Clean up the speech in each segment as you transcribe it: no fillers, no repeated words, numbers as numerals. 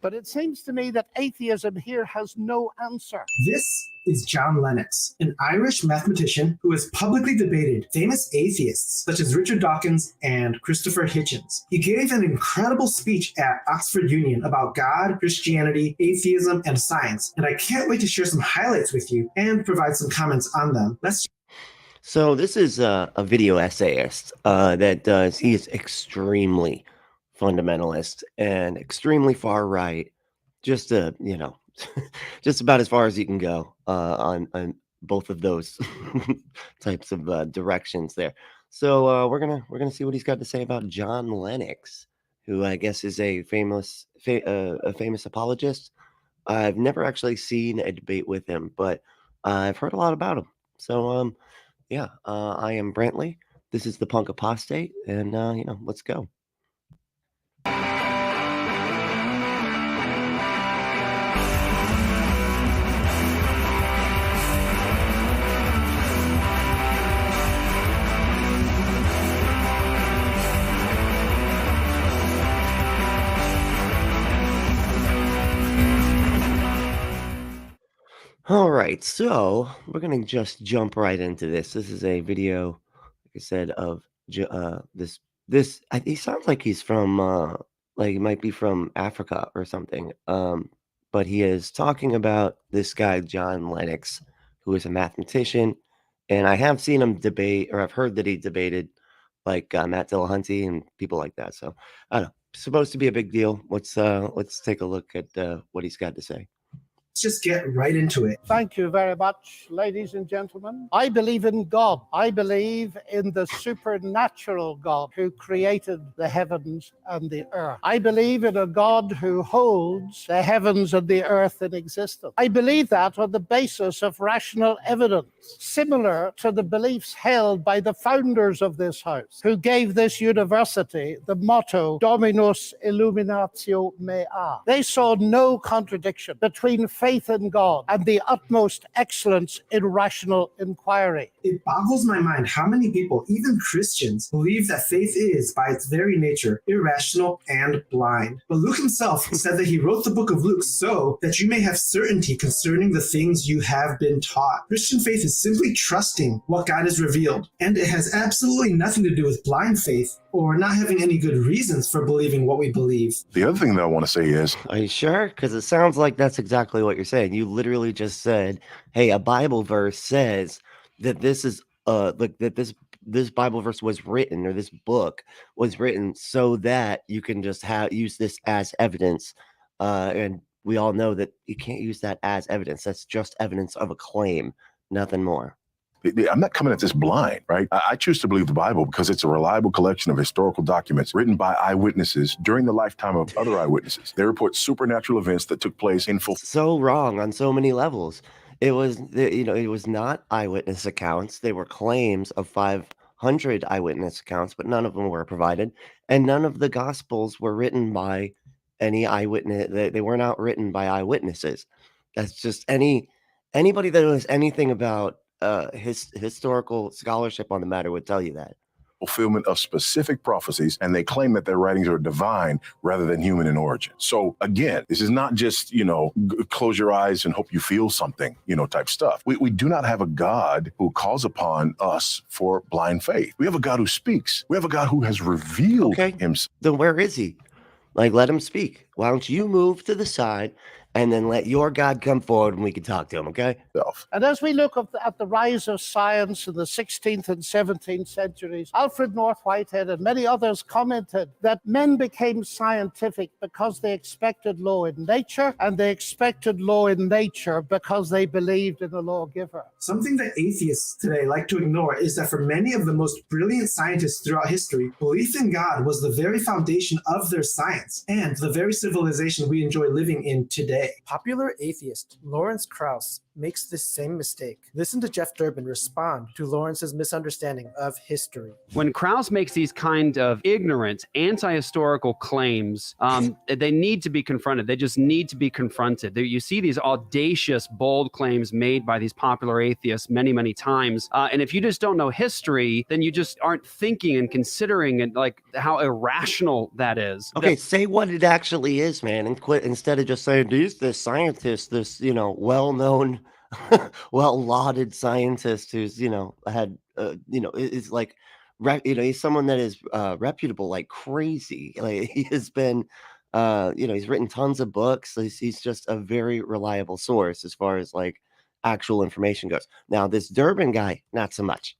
But it seems to me that atheism here has no answer. This is John Lennox, an Irish mathematician who has publicly debated famous atheists such as Richard Dawkins and Christopher Hitchens. He gave an incredible speech at Oxford Union about God, Christianity, atheism, and science, and I can't wait to share some highlights with you and provide some comments on them. So this is a video essayist he is extremely fundamentalist and extremely far right, just just about as far as you can go on both of those types of directions there. So we're gonna see what he's got to say about John Lennox, who I guess is a famous apologist. I've never actually seen a debate with him, but I've heard a lot about him. So yeah, I am Brantley. This is the Punk Apostate, and let's go. All right, so we're gonna just jump right into this. This is a video, like I said, of this. He sounds like he's from he might be from Africa or something. But he is talking about this guy John Lennox, who is a mathematician, and I have seen him debate, or I've heard that he debated like Matt Dillahunty and people like that. So I don't know. Supposed to be a big deal. Let's take a look at what he's got to say. Let's just get right into it. Thank you very much, ladies and gentlemen. I believe in God. I believe in the supernatural God who created the heavens and the earth. I believe in a God who holds the heavens and the earth in existence. I believe that on the basis of rational evidence, similar to the beliefs held by the founders of this house, who gave this university the motto Dominus Illuminatio Mea. They saw no contradiction between faith in God and the utmost excellence in rational inquiry. It boggles my mind how many people, even Christians, believe that faith is, by its very nature, irrational and blind. But Luke himself said that he wrote the book of Luke so that you may have certainty concerning the things you have been taught. Christian faith is simply trusting what God has revealed, and it has absolutely nothing to do with blind faith or not having any good reasons for believing what we believe. The other thing that I want to say is... Are you sure? Because it sounds like that's exactly what you're saying. You literally just said, hey, a Bible verse says that this is this Bible verse was written, or this book was written so that you can just use this as evidence. And we all know that you can't use that as evidence. That's just evidence of a claim, nothing more. I'm not coming at this blind, right? I choose to believe the Bible because it's a reliable collection of historical documents written by eyewitnesses during the lifetime of other eyewitnesses. They report supernatural events that took place in full. So wrong on so many levels. It was not eyewitness accounts. They were claims of 500 eyewitness accounts, but none of them were provided. And none of the Gospels were written by any eyewitness. They were not written by eyewitnesses. That's just anybody that knows anything about his historical scholarship on the matter would tell you that. Fulfillment of specific prophecies, and they claim that their writings are divine rather than human in origin. So again, this is not just, close your eyes and hope you feel something, type stuff. We do not have a God who calls upon us for blind faith. We have a God who speaks. We have a God who has revealed himself. Then where is he? Let him speak. Why don't you move to the side and then let your God come forward and we can talk to him, okay? And as we look at the rise of science in the 16th and 17th centuries, Alfred North Whitehead and many others commented that men became scientific because they expected law in nature, and they expected law in nature because they believed in a lawgiver. Something that atheists today like to ignore is that for many of the most brilliant scientists throughout history, belief in God was the very foundation of their science and the very civilization we enjoy living in today. Popular atheist Lawrence Krauss makes this same mistake. Listen to Jeff Durbin respond to Lawrence's misunderstanding of history. When Krauss makes these kind of ignorant, anti-historical claims, they need to be confronted. They just need to be confronted. You see these audacious, bold claims made by these popular atheists many, many times. And if you just don't know history, then you just aren't thinking and considering it, like how irrational that is. Okay, say what it actually is, man, and quit instead of just saying this scientist, this well-known, well-lauded scientist who's had is like, he's someone that is reputable like crazy. Like he has been, he's written tons of books. He's just a very reliable source as far as like actual information goes. Now this Durbin guy, not so much.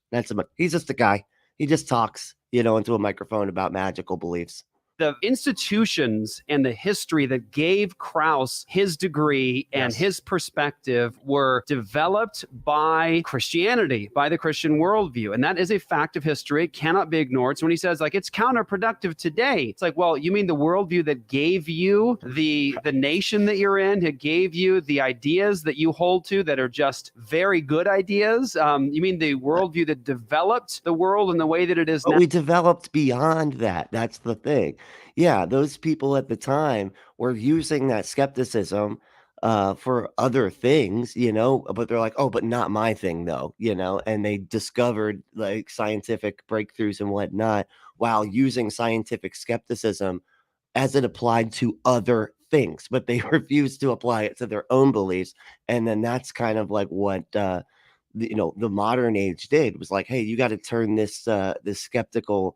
He's just a guy. He just talks, into a microphone about magical beliefs. The institutions and the history that gave Krauss his degree and his perspective were developed by Christianity, by the Christian worldview. And that is a fact of history. It cannot be ignored. So when he says like it's counterproductive today, it's like, well, you mean the worldview that gave you the nation that you're in, it gave you the ideas that you hold to that are just very good ideas? You mean the worldview that developed the world in the way that it is now? We developed beyond that. That's the thing. Yeah, those people at the time were using that skepticism for other things, but they're like, oh, but not my thing, though, and they discovered like scientific breakthroughs and whatnot while using scientific skepticism as it applied to other things, but they refused to apply it to their own beliefs. And then that's kind of like what the modern age did, was like, hey, you got to turn this skeptical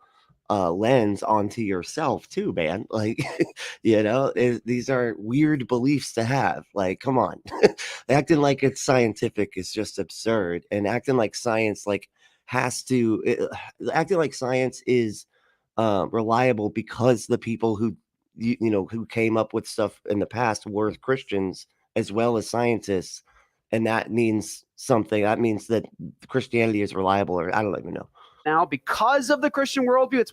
lens onto yourself too, man. Like, these are weird beliefs to have. Like, come on. Acting like it's scientific is just absurd, and acting like science acting like science is reliable because the people who who came up with stuff in the past were Christians as well as scientists, and that means something. That means that Christianity is reliable, or I don't even know. Now, because of the Christian worldview,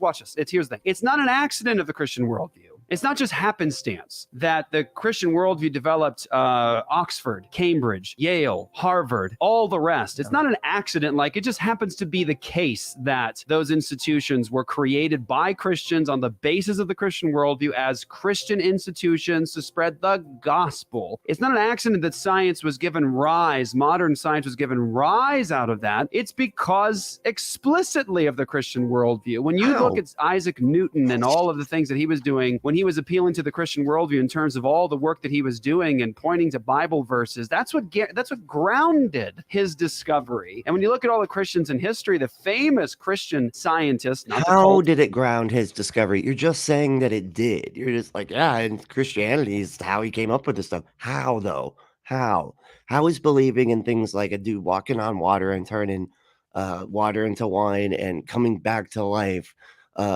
here's the thing. It's not an accident of the Christian worldview. It's not just happenstance that the Christian worldview developed Oxford, Cambridge, Yale, Harvard, all the rest. It's not an accident. Like, it just happens to be the case that those institutions were created by Christians on the basis of the Christian worldview as Christian institutions to spread the gospel. It's not an accident that science was given rise, modern science was given rise out of that. It's because explicitly of the Christian worldview. When you look at Isaac Newton and all of the things that he was doing, when he was appealing to the Christian worldview in terms of all the work that he was doing and pointing to Bible verses, that's what grounded his discovery. And when you look at all the Christians in history, the famous Christian scientists, how did it ground his discovery? You're just saying that it did. You're just like, yeah, and Christianity is how he came up with this stuff. How though? How is believing in things like a dude walking on water and turning water into wine and coming back to life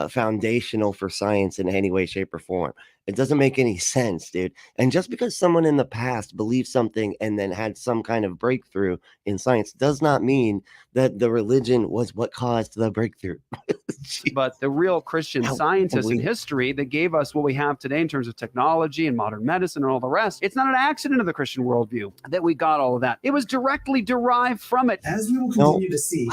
foundational for science in any way, shape, or form? It doesn't make any sense, dude. And just because someone in the past believed something and then had some kind of breakthrough in science does not mean that the religion was what caused the breakthrough. But the real Christian scientists in history that gave us what we have today in terms of technology and modern medicine and all the rest, it's not an accident of the Christian worldview that we got all of that. It was directly derived from it. As we will continue to see,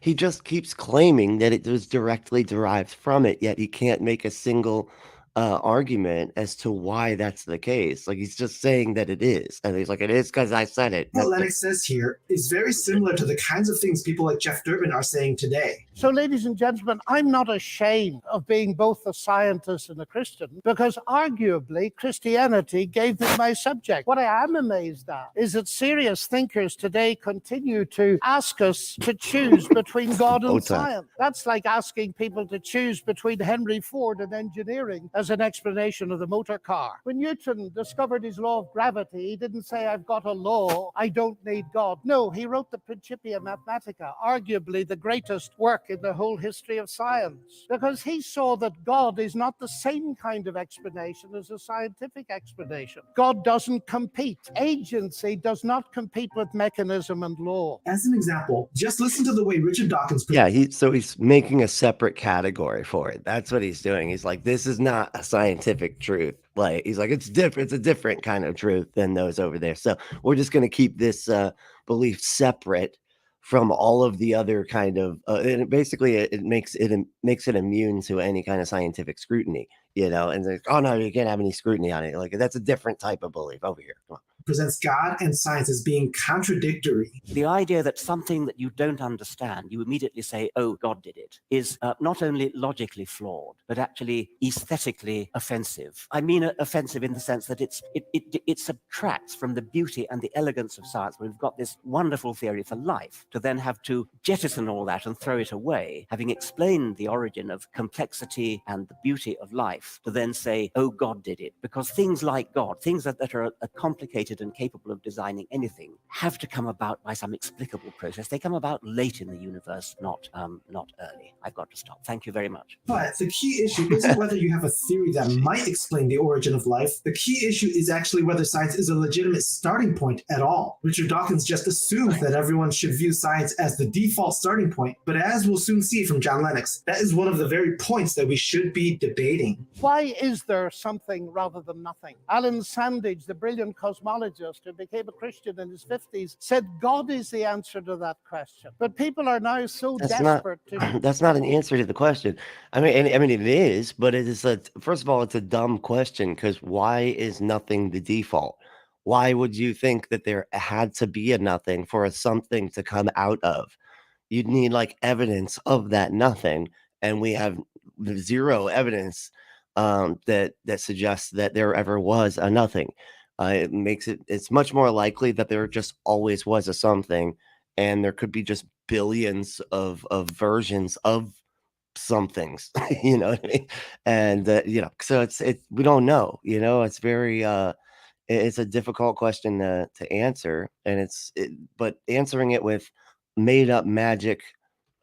he just keeps claiming that it was directly derived from it, yet he can't make a single argument as to why that's the case. Like, he's just saying that it is, and he's like, it is because I said it. What Lennox says here is very similar to the kinds of things people like Jeff Durbin are saying today. So, ladies and gentlemen, I'm not ashamed of being both a scientist and a Christian, because arguably Christianity gave me my subject. What I am amazed at is that serious thinkers today continue to ask us to choose between God and science. That's like asking people to choose between Henry Ford and engineering as an explanation of the motor car. When Newton discovered his law of gravity, he didn't say, I've got a law, I don't need God. No, he wrote the Principia Mathematica, arguably the greatest work in the whole history of science, because he saw that God is not the same kind of explanation as a scientific explanation. God doesn't compete. Agency does not compete with mechanism and law. As an example, just listen to the way Richard Dawkins... Yeah, he's making a separate category for it. That's what he's doing. He's like, this is not a scientific truth. Like he's like, it's different. It's a different kind of truth than those over there. So we're just going to keep this belief separate from all of the other kind of. And it makes it immune to any kind of scientific scrutiny. You know, and like, oh no, you can't have any scrutiny on it. Like that's a different type of belief over here. Come on. Presents God and science as being contradictory. The idea that something that you don't understand, you immediately say, oh, God did it, is not only logically flawed, but actually aesthetically offensive. I mean offensive in the sense that it subtracts from the beauty and the elegance of science. We've got this wonderful theory for life, to then have to jettison all that and throw it away, having explained the origin of complexity and the beauty of life, to then say, oh, God did it. Because things like God, things that are complicated and capable of designing anything, have to come about by some explicable process. They come about late in the universe, not early. I've got to stop. Thank you very much. But the key issue isn't whether you have a theory that might explain the origin of life. The key issue is actually whether science is a legitimate starting point at all. Richard Dawkins just assumes that everyone should view science as the default starting point. But as we'll soon see from John Lennox, that is one of the very points that we should be debating. Why is there something rather than nothing? Alan Sandage, the brilliant cosmologist who became a Christian in his 50s, said God is the answer to that question. But people are now so desperate to... That's not an answer to the question. I mean, it is, but it is first of all, it's a dumb question, because why is nothing the default? Why would you think that there had to be a nothing for a something to come out of? You'd need like evidence of that nothing, and we have zero evidence that suggests that there ever was a nothing. It's much more likely that there just always was a something, and there could be just billions of versions of somethings. You know what I mean? And so we don't know. You know, it's very it's a difficult question to answer, and but answering it with made up magic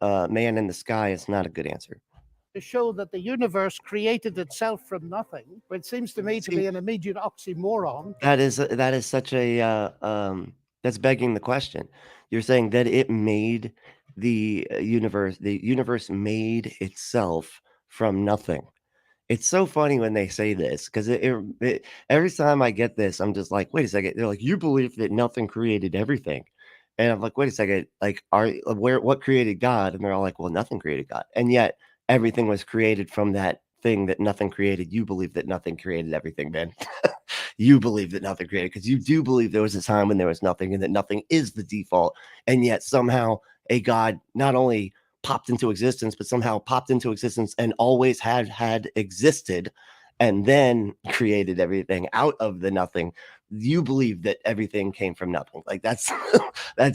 man in the sky is not a good answer. To show that the universe created itself from nothing, which seems to me to be an immediate oxymoron. That is such a that's begging the question. You're saying that it made the universe. The universe made itself from nothing. It's so funny when they say this, because every time I get this, I'm just like, wait a second. They're like, you believe that nothing created everything, and I'm like, wait a second. Like, what created God? And they're all like, well, nothing created God, and yet everything was created from that thing that nothing created. You believe that nothing created everything, man. You believe that nothing created, because you do believe there was a time when there was nothing, and that nothing is the default. And yet somehow a God not only popped into existence, but somehow popped into existence and always had existed, and then created everything out of the nothing. You believe that everything came from nothing. Like that's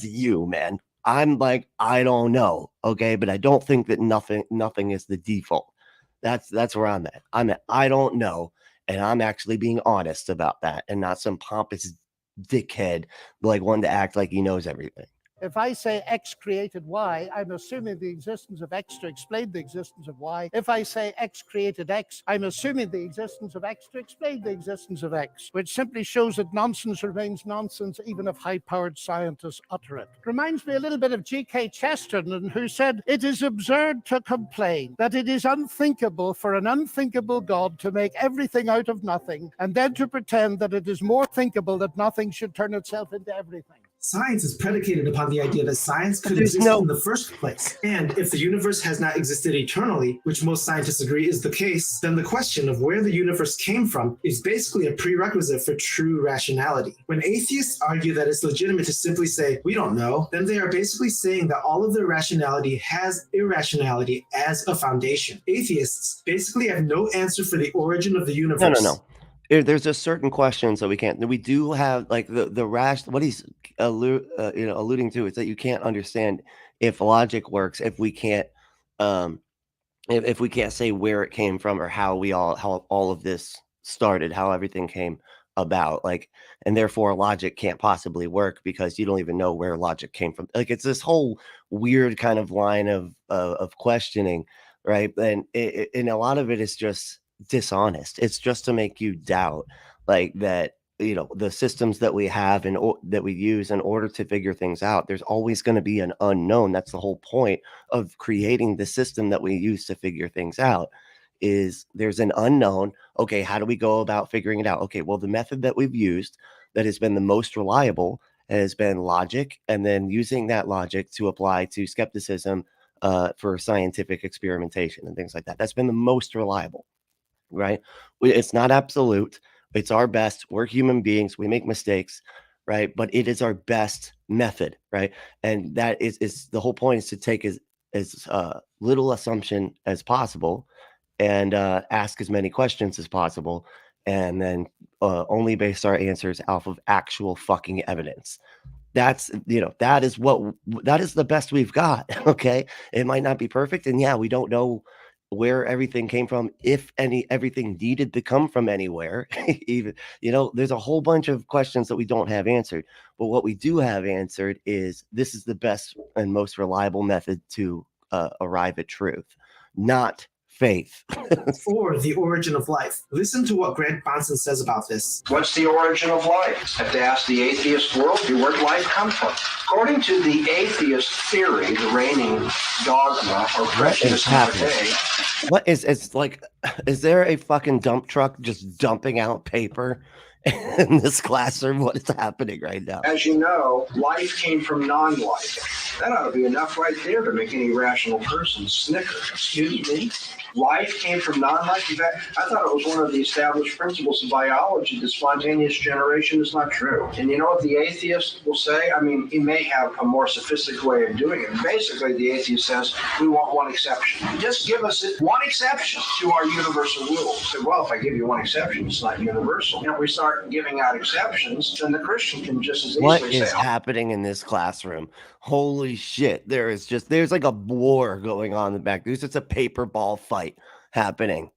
you, man. I'm like, I don't know. Okay. But I don't think that nothing is the default. That's where I'm at. I don't know. And I'm actually being honest about that, and not some pompous dickhead, like one to act like he knows everything. If I say X created Y, I'm assuming the existence of X to explain the existence of Y. If I say X created X, I'm assuming the existence of X to explain the existence of X, which simply shows that nonsense remains nonsense even if high-powered scientists utter it. Reminds me a little bit of G.K. Chesterton, who said, "It is absurd to complain that it is unthinkable for an unthinkable God to make everything out of nothing, and then to pretend that it is more thinkable that nothing should turn itself into everything." Science is predicated upon the idea that science could exist in the first place. And if the universe has not existed eternally, which most scientists agree is the case, then the question of where the universe came from is basically a prerequisite for true rationality. When atheists argue that it's legitimate to simply say, we don't know, then they are basically saying that all of their rationality has irrationality as a foundation. Atheists basically have no answer for the origin of the universe. No. There's just certain questions that we can't. We do have like the what he's alluding to is that you can't understand if logic works if we can't if we can't say where it came from, or how all of this started, how everything came about, like, and therefore logic can't possibly work because you don't even know where logic came from. Like, it's this whole weird kind of line of questioning, right? And and a lot of it is just dishonest. It's just to make you doubt, like, that the systems that we have and that we use in order to figure things out. There's always going to be an unknown. That's the whole point of creating the system that we use to figure things out, is there's an unknown. Okay, how do we go about figuring it out? Okay, well, the method that we've used that has been the most reliable has been logic, and then using that logic to apply to skepticism for scientific experimentation and things like that. That's been the most reliable, right? It's not absolute. It's our best. We're human beings. We make mistakes, right? But it is our best method, right? And that is the whole point, is to take as little assumption as possible and ask as many questions as possible, and then only base our answers off of actual fucking evidence. That's, that is the best we've got. Okay, it might not be perfect, and yeah, we don't know where everything came from, if everything needed to come from anywhere. Even, there's a whole bunch of questions that we don't have answered, but what we do have answered is this is the best and most reliable method to arrive at truth, not faith. Or the origin of life. Listen to what Grant Bonson says about this. What's the origin of life? Have to ask the atheist worldview, where did life come from? According to the atheist theory, the reigning dogma or prejudice of the day. What is like, is there a fucking dump truck just dumping out paper in this classroom? What is happening right now? As you know, life came from non-life. That ought to be enough right there to make any rational person snicker. Excuse me? Life came from non-life. In fact, I thought it was one of the established principles of biology that spontaneous generation is not true. And you know what the atheist will say? I mean, he may have a more sophisticated way of doing it. Basically, the atheist says, we want one exception. Just give us one exception to our universal rules. So, well, if I give you one exception, it's not universal. And if we start giving out exceptions, then the Christian can just as easily What say, is happening in this classroom? Holy shit. There's like a war going on in the back. There's just a paper ball fight happening,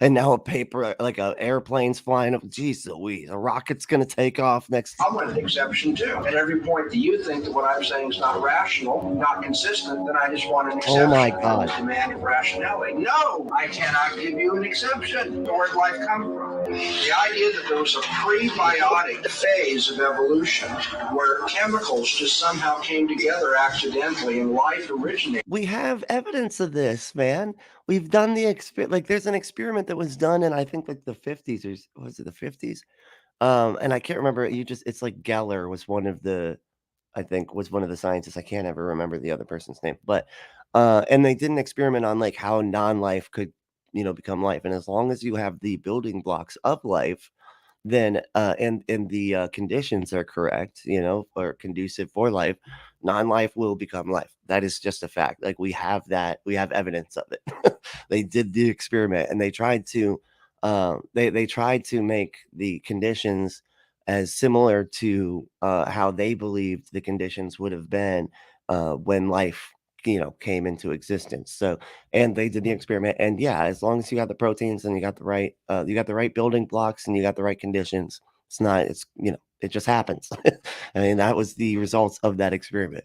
and now a airplane's flying up. Jeez Louise, a rocket's going to take off next. I want an exception too. At every point that you think that what I'm saying is not rational, not consistent, then I just want an exception. Oh my God. Demand of rationality. No, I cannot give you an exception. Where did life come from? The idea that there was a prebiotic phase of evolution where chemicals just somehow came together accidentally and life originated. We have evidence of this, man. We've done the experiment. There's an experiment that was done in, I think, like the 50s, or was it the 50s? And I can't remember. It's like Geller was one of the scientists. I can't ever remember the other person's name, but and they did an experiment on like how non-life could, become life. And as long as you have the building blocks of life, then and the conditions are correct, or conducive for life, non-life will become life. That is just a fact. Like we have evidence of it. They did the experiment, and they tried to they tried to make the conditions as similar to how they believed the conditions would have been when life came into existence. So, and they did the experiment, and yeah, as long as you got the proteins and you got the right building blocks and you got the right conditions, it just happens. I mean, that was the results of that experiment.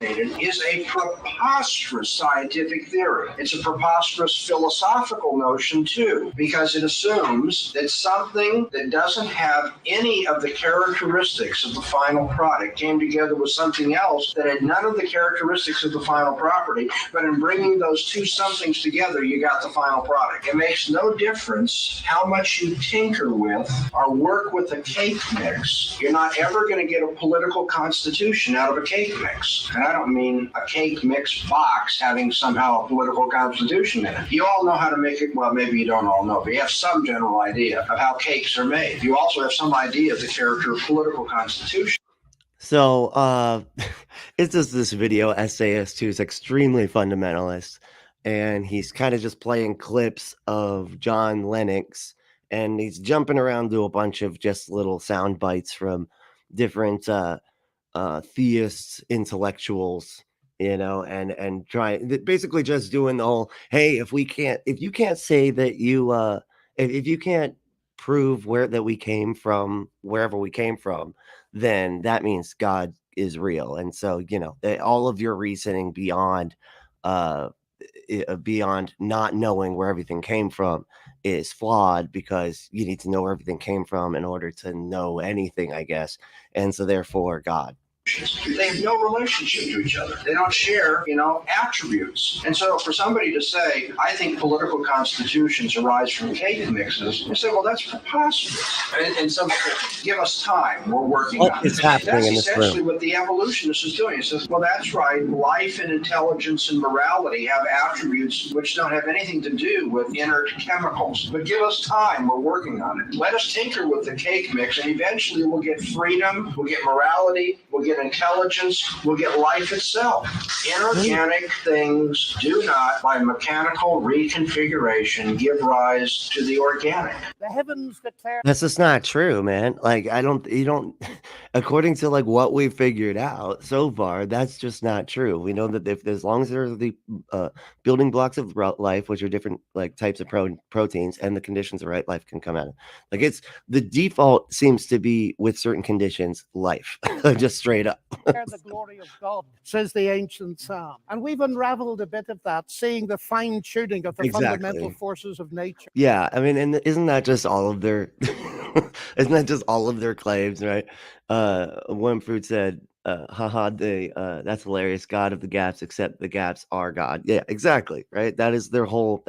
Is a preposterous scientific theory. It's a preposterous philosophical notion too, because it assumes that something that doesn't have any of the characteristics of the final product came together with something else that had none of the characteristics of the final property, but in bringing those two somethings together, you got the final product. It makes no difference how much you tinker with or work with a cake mix. You're not ever going to get a political constitution out of a cake mix. And I don't mean a cake mix box having somehow a political constitution in it. You all know how to make it. Well, maybe you don't all know, but you have some general idea of how cakes are made. You also have some idea of the character of political constitution. So it's just this video essayist who's extremely fundamentalist, and he's kind of just playing clips of John Lennox, and he's jumping around to a bunch of just little sound bites from different theists, intellectuals, and basically just doing the whole, hey, if you can't say that if you can't prove that we came from wherever we came from, then that means God is real. And so, all of your reasoning beyond not knowing where everything came from is flawed, because you need to know where everything came from in order to know anything, I guess. And so therefore God. They have no relationship to each other. They don't share, attributes. And so for somebody to say, I think political constitutions arise from cake mixes, you say, well, that's preposterous. And some give us time. We're working What on is it. happening That's in this essentially room? what the evolutionist is doing. He says, well, that's right. Life and intelligence and morality have attributes which don't have anything to do with inert chemicals. But give us time. We're working on it. Let us tinker with the cake mix, and eventually we'll get freedom, we'll get morality, we'll get intelligence, we'll get life itself. Inorganic things do not, by mechanical reconfiguration, give rise to the organic. The heavens declare. That's just not true, man. Like, you don't, according to like what we figured out so far, that's just not true. We know that as long as there are the building blocks of life, which are different like types of proteins, and the conditions are right, life can come out. Like, it's the default seems to be with certain conditions, life, just straight up. The glory of God, says the ancient psalm. And we've unraveled a bit of that, seeing the fine tuning of the fundamental forces of nature. Yeah, I mean, and isn't that just all of their isn't that just all of their claims, right? One fruit said, haha, that's hilarious. God of the gaps, except the gaps are God. Yeah, exactly. Right. That's their whole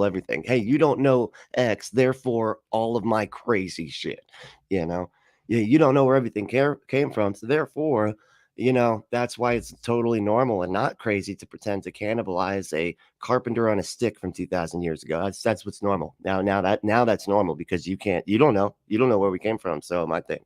everything. Hey, you don't know X, therefore all of my crazy shit, Yeah, you don't know where everything came from. So therefore, that's why it's totally normal and not crazy to pretend to cannibalize a carpenter on a stick from 2,000 years ago. That's what's normal. Now that's normal because you don't know where we came from. So my thing.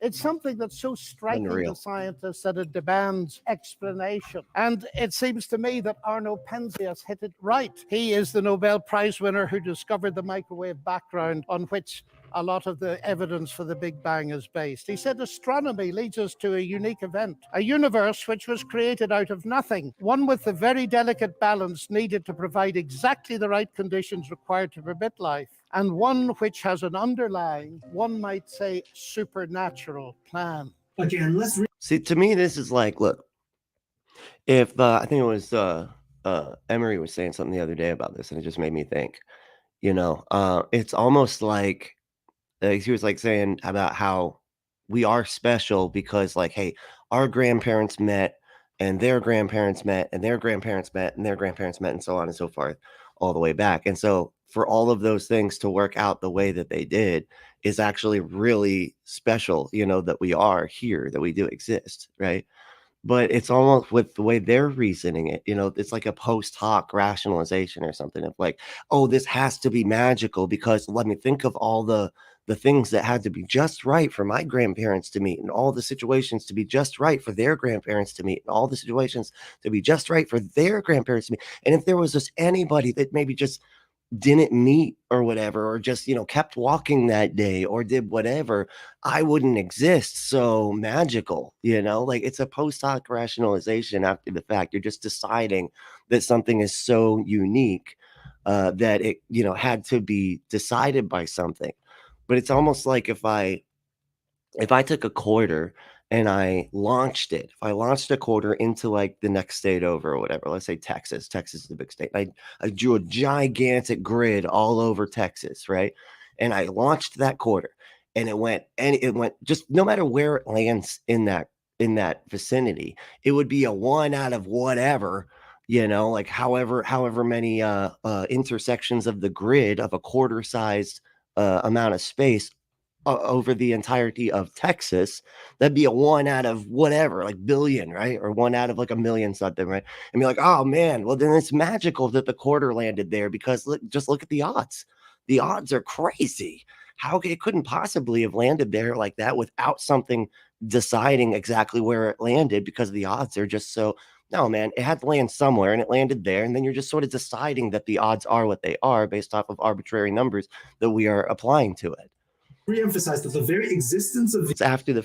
It's something that's so striking to scientists that it demands explanation. And it seems to me that Arno Penzias hit it right. He is the Nobel Prize winner who discovered the microwave background on which a lot of the evidence for the Big Bang is based. He said astronomy leads us to a unique event, a universe which was created out of nothing, one with the very delicate balance needed to provide exactly the right conditions required to permit life, and one which has an underlying, one might say, supernatural plan. Again, let's see. To me, this is like, look, if I think it was Emery was saying something the other day about this, and it just made me think. It's almost like he was like saying about how we are special because, like, hey, our grandparents met, and their grandparents met, and their grandparents met, and their grandparents met, and so on and so forth, all the way back. And so for all of those things to work out the way that they did is actually really special, that we are here, that we do exist, right? But it's almost with the way they're reasoning it, it's like a post hoc rationalization or something of like, oh, this has to be magical because let me think of all the things that had to be just right for my grandparents to meet, and all the situations to be just right for their grandparents to meet, and all the situations to be just right for their grandparents to meet. And if there was just anybody that maybe just didn't meet or whatever, or just, kept walking that day or did whatever, I wouldn't exist. So magical, like it's a post hoc rationalization after the fact. You're just deciding that something is so unique that it, had to be decided by something. But it's almost like if I took a quarter and I launched it, if I launched a quarter into like the next state over or whatever, let's say Texas is the big state. I drew a gigantic grid all over Texas, right? And I launched that quarter and it went just no matter where it lands in that vicinity, it would be a one out of whatever, like however many intersections of the grid of a quarter sized amount of space over the entirety of Texas. That'd be a one out of whatever, like billion, right? Or one out of like a million something, right? And be like, oh man, well then it's magical that the quarter landed there because just look at the odds. The odds are crazy. How it couldn't possibly have landed there like that without something deciding exactly where it landed, because the odds are just so. No, man, it had to land somewhere and it landed there. And then you're just sort of deciding that the odds are what they are based off of arbitrary numbers that we are applying to it. Reemphasize that the very existence of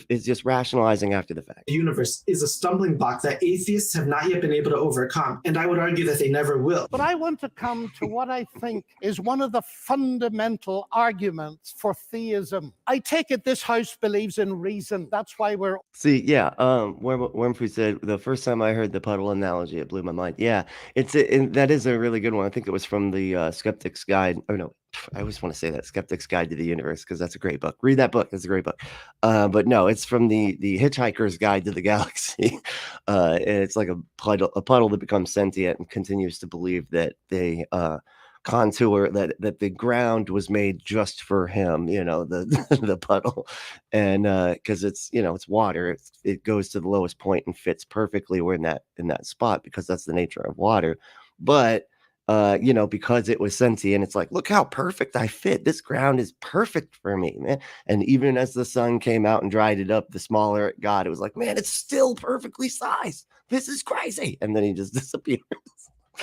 it's just rationalizing after the fact. The universe is a stumbling block that atheists have not yet been able to overcome, and I would argue that they never will. But I want to come to what I think is one of the fundamental arguments for theism. I take it this house believes in reason. That's why we're... See, yeah, Wormfood said, the first time I heard the puddle analogy, it blew my mind. Yeah, that is a really good one. I think it was from the Skeptic's Guide, or no, I always want to say that Skeptic's Guide to the Universe because that's a great book. Read that book; it's a great book. But no, it's from the Hitchhiker's Guide to the Galaxy, and it's like a puddle that becomes sentient and continues to believe that they contour that the ground was made just for him. You know, the the puddle, and because it's it's water, it goes to the lowest point and fits perfectly. We're in that spot because that's the nature of water, but because it was sentient, it's like, look how perfect I fit. This ground is perfect for me, man. And even as the sun came out and dried it up, the smaller it got, it was like, man, it's still perfectly sized. This is crazy. And then he just disappeared.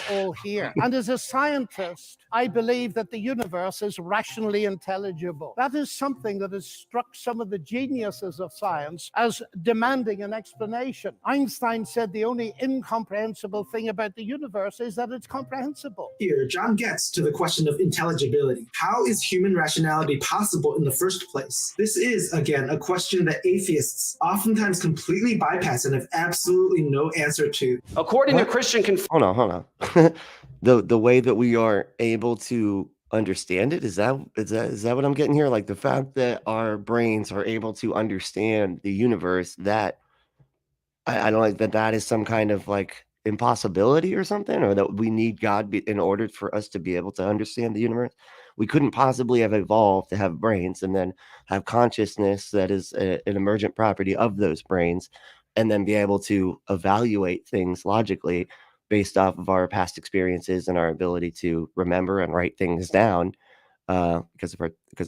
All here. And as a scientist, I believe that the universe is rationally intelligible. That is something that has struck some of the geniuses of science as demanding an explanation. Einstein said the only incomprehensible thing about the universe is that it's comprehensible. Here, John gets to the question of intelligibility. How is human rationality possible in the first place? This is, again, a question that atheists oftentimes completely bypass and have absolutely no answer to. According to Christian Hold on. the way that we are able to understand it, is that what I'm getting here? Like the fact that our brains are able to understand the universe, that I don't like that is some kind of like impossibility or something, or that we need God in order for us to be able to understand the universe. We couldn't possibly have evolved to have brains and then have consciousness that is an emergent property of those brains, and then be able to evaluate things logically based off of our past experiences and our ability to remember and write things down, because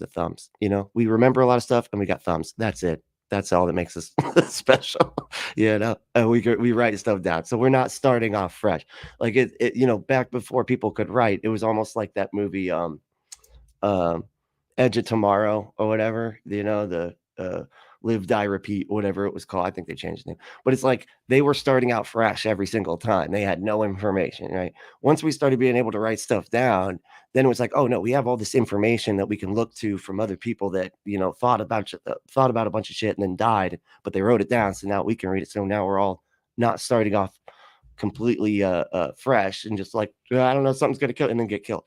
of thumbs. We remember a lot of stuff and we got thumbs. That's it. That's all that makes us special. And we write stuff down. So we're not starting off fresh. Like it back before people could write, it was almost like that movie, Edge of Tomorrow or whatever, the Live, Die, Repeat, whatever it was called. I think they changed the name, but it's like they were starting out fresh every single time. They had no information, right? Once we started being able to write stuff down, then it was like, oh no, we have all this information that we can look to from other people that thought about a bunch of shit and then died, but they wrote it down, so now we can read it. So now we're all not starting off completely fresh and just like, I don't know, something's gonna kill and then get killed.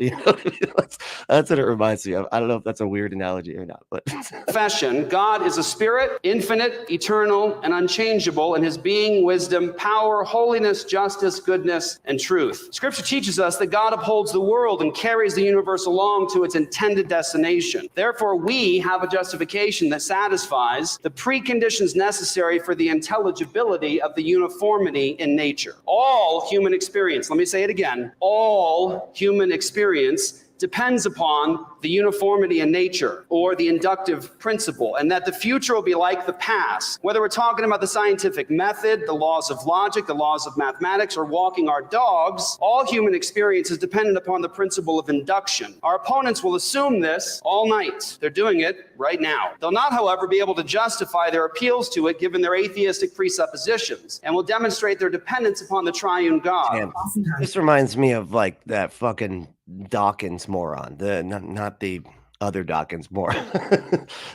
That's what it reminds me of. I don't know if that's a weird analogy or not, but confession, God is a spirit, infinite, eternal, and unchangeable in his being, wisdom, power, holiness, justice, goodness, and truth. Scripture teaches us that God upholds the world and carries the universe along to its intended destination. Therefore, we have a justification that satisfies the preconditions necessary for the intelligibility of the uniformity in nature. All human experience, let me say it again, all human experience depends upon the uniformity in nature, or the inductive principle, and that the future will be like the past. Whether we're talking about the scientific method, the laws of logic, the laws of mathematics, or walking our dogs, all human experience is dependent upon the principle of induction. Our opponents will assume this all night. They're doing it right now. They'll not, however, be able to justify their appeals to it given their atheistic presuppositions, and will demonstrate their dependence upon the triune God. Damn. This reminds me of like that fucking Dawkins moron, not the other Dawkins moron.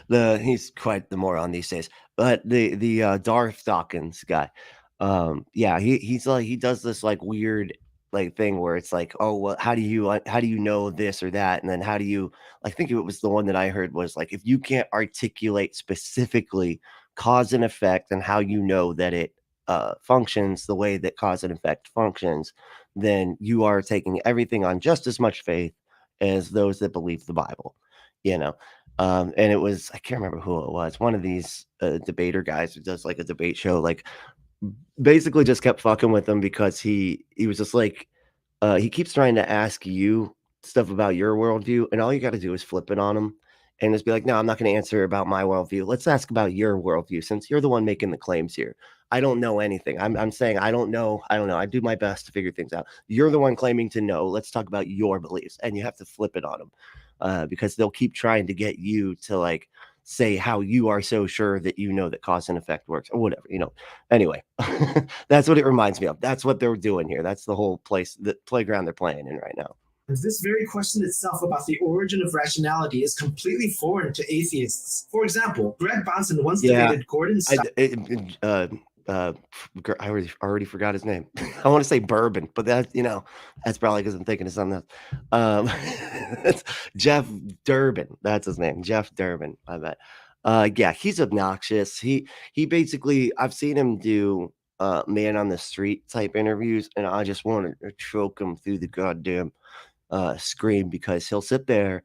He's quite the moron these days, but the Darth Dawkins guy, he's like, he does this like weird like thing where it's like, oh well, how do you know this or that, and then how do you, I think it was the one that I heard was like, if you can't articulate specifically cause and effect and how you know that it functions the way that cause and effect functions, then you are taking everything on just as much faith as those that believe the Bible, and it was, I can't remember who it was, one of these debater guys who does like a debate show, like basically just kept fucking with him because he was just like, he keeps trying to ask you stuff about your worldview, and all you got to do is flip it on him and just be like, no, I'm not going to answer about my worldview. Let's ask about your worldview, since you're the one making the claims here. I don't know anything. I'm saying I don't know. I do my best to figure things out. You're the one claiming to know. Let's talk about your beliefs. And you have to flip it on them, because they'll keep trying to get you to like say how you are so sure that you know that cause and effect works or whatever, Anyway, that's what it reminds me of. That's what they're doing here. That's the whole the playground they're playing in right now. This very question itself about the origin of rationality is completely foreign to atheists. For example, Greg Bonson once debated Gordon I already forgot his name. I want to say Bourbon, but that's probably because I'm thinking of something else. It's Jeff Durbin. That's his name. Jeff Durbin. I bet. Yeah, he's obnoxious. He basically, I've seen him do man on the street type interviews, and I just want to choke him through the goddamn screen, because he'll sit there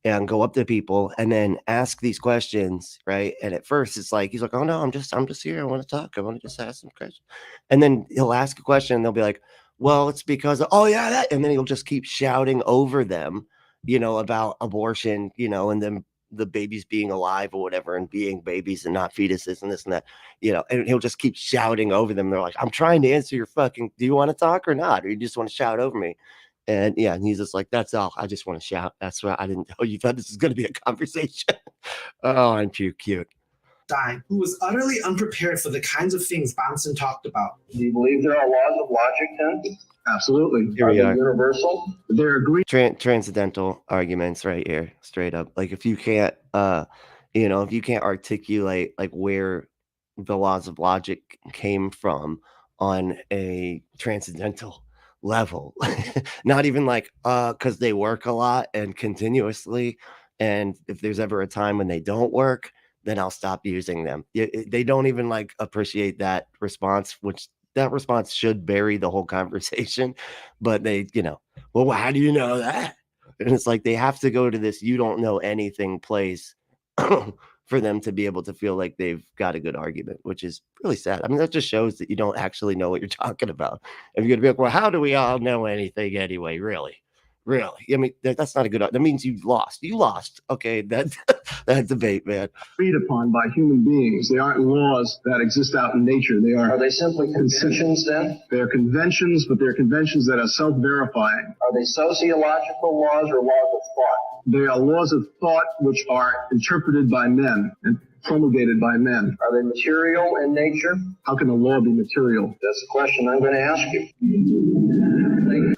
and go up to people and then ask these questions, right? And at first it's like he's like, "Oh no, I'm just here. I want to talk. I want to just ask some questions." And then he'll ask a question and they'll be like, "Well, it's because of, oh yeah, that," and then he'll just keep shouting over them, about abortion, and then the babies being alive or whatever, and being babies and not fetuses and this and that, and he'll just keep shouting over them. They're like, "I'm trying to answer your fucking, do you want to talk or not? Or you just want to shout over me?" And yeah, and he's just like, "That's all. I just want to shout. That's why I didn't know you thought this was going to be a conversation." Oh, I'm too cute. Who was utterly unprepared for the kinds of things Bonson talked about. Do you believe there are laws of logic then? Absolutely. Here we Are are. they universal? They're agreed. Transcendental arguments right here, straight up. Like if you can't, if you can't articulate like where the laws of logic came from on a transcendental level, not even like because they work a lot and continuously, and if there's ever a time when they don't work, then I'll stop using them. They don't even like appreciate that response, which that response should bury the whole conversation, but they, well, how do you know that? And it's like they have to go to this "you don't know anything" place for them to be able to feel like they've got a good argument, which is really sad. I mean, that just shows that you don't actually know what you're talking about. If you're gonna be like, "Well, how do we all know anything anyway?" Really? I mean, that's not a good. That means you lost. You lost. Okay, that debate, man. Agreed upon by human beings. They aren't laws that exist out in nature. Are they simply conventions then? They're conventions, but they're conventions that are self-verifying. Are they sociological laws or laws of thought? They are laws of thought which are interpreted by men and promulgated by men. Are they material in nature? How can a law be material? That's the question I'm going to ask you.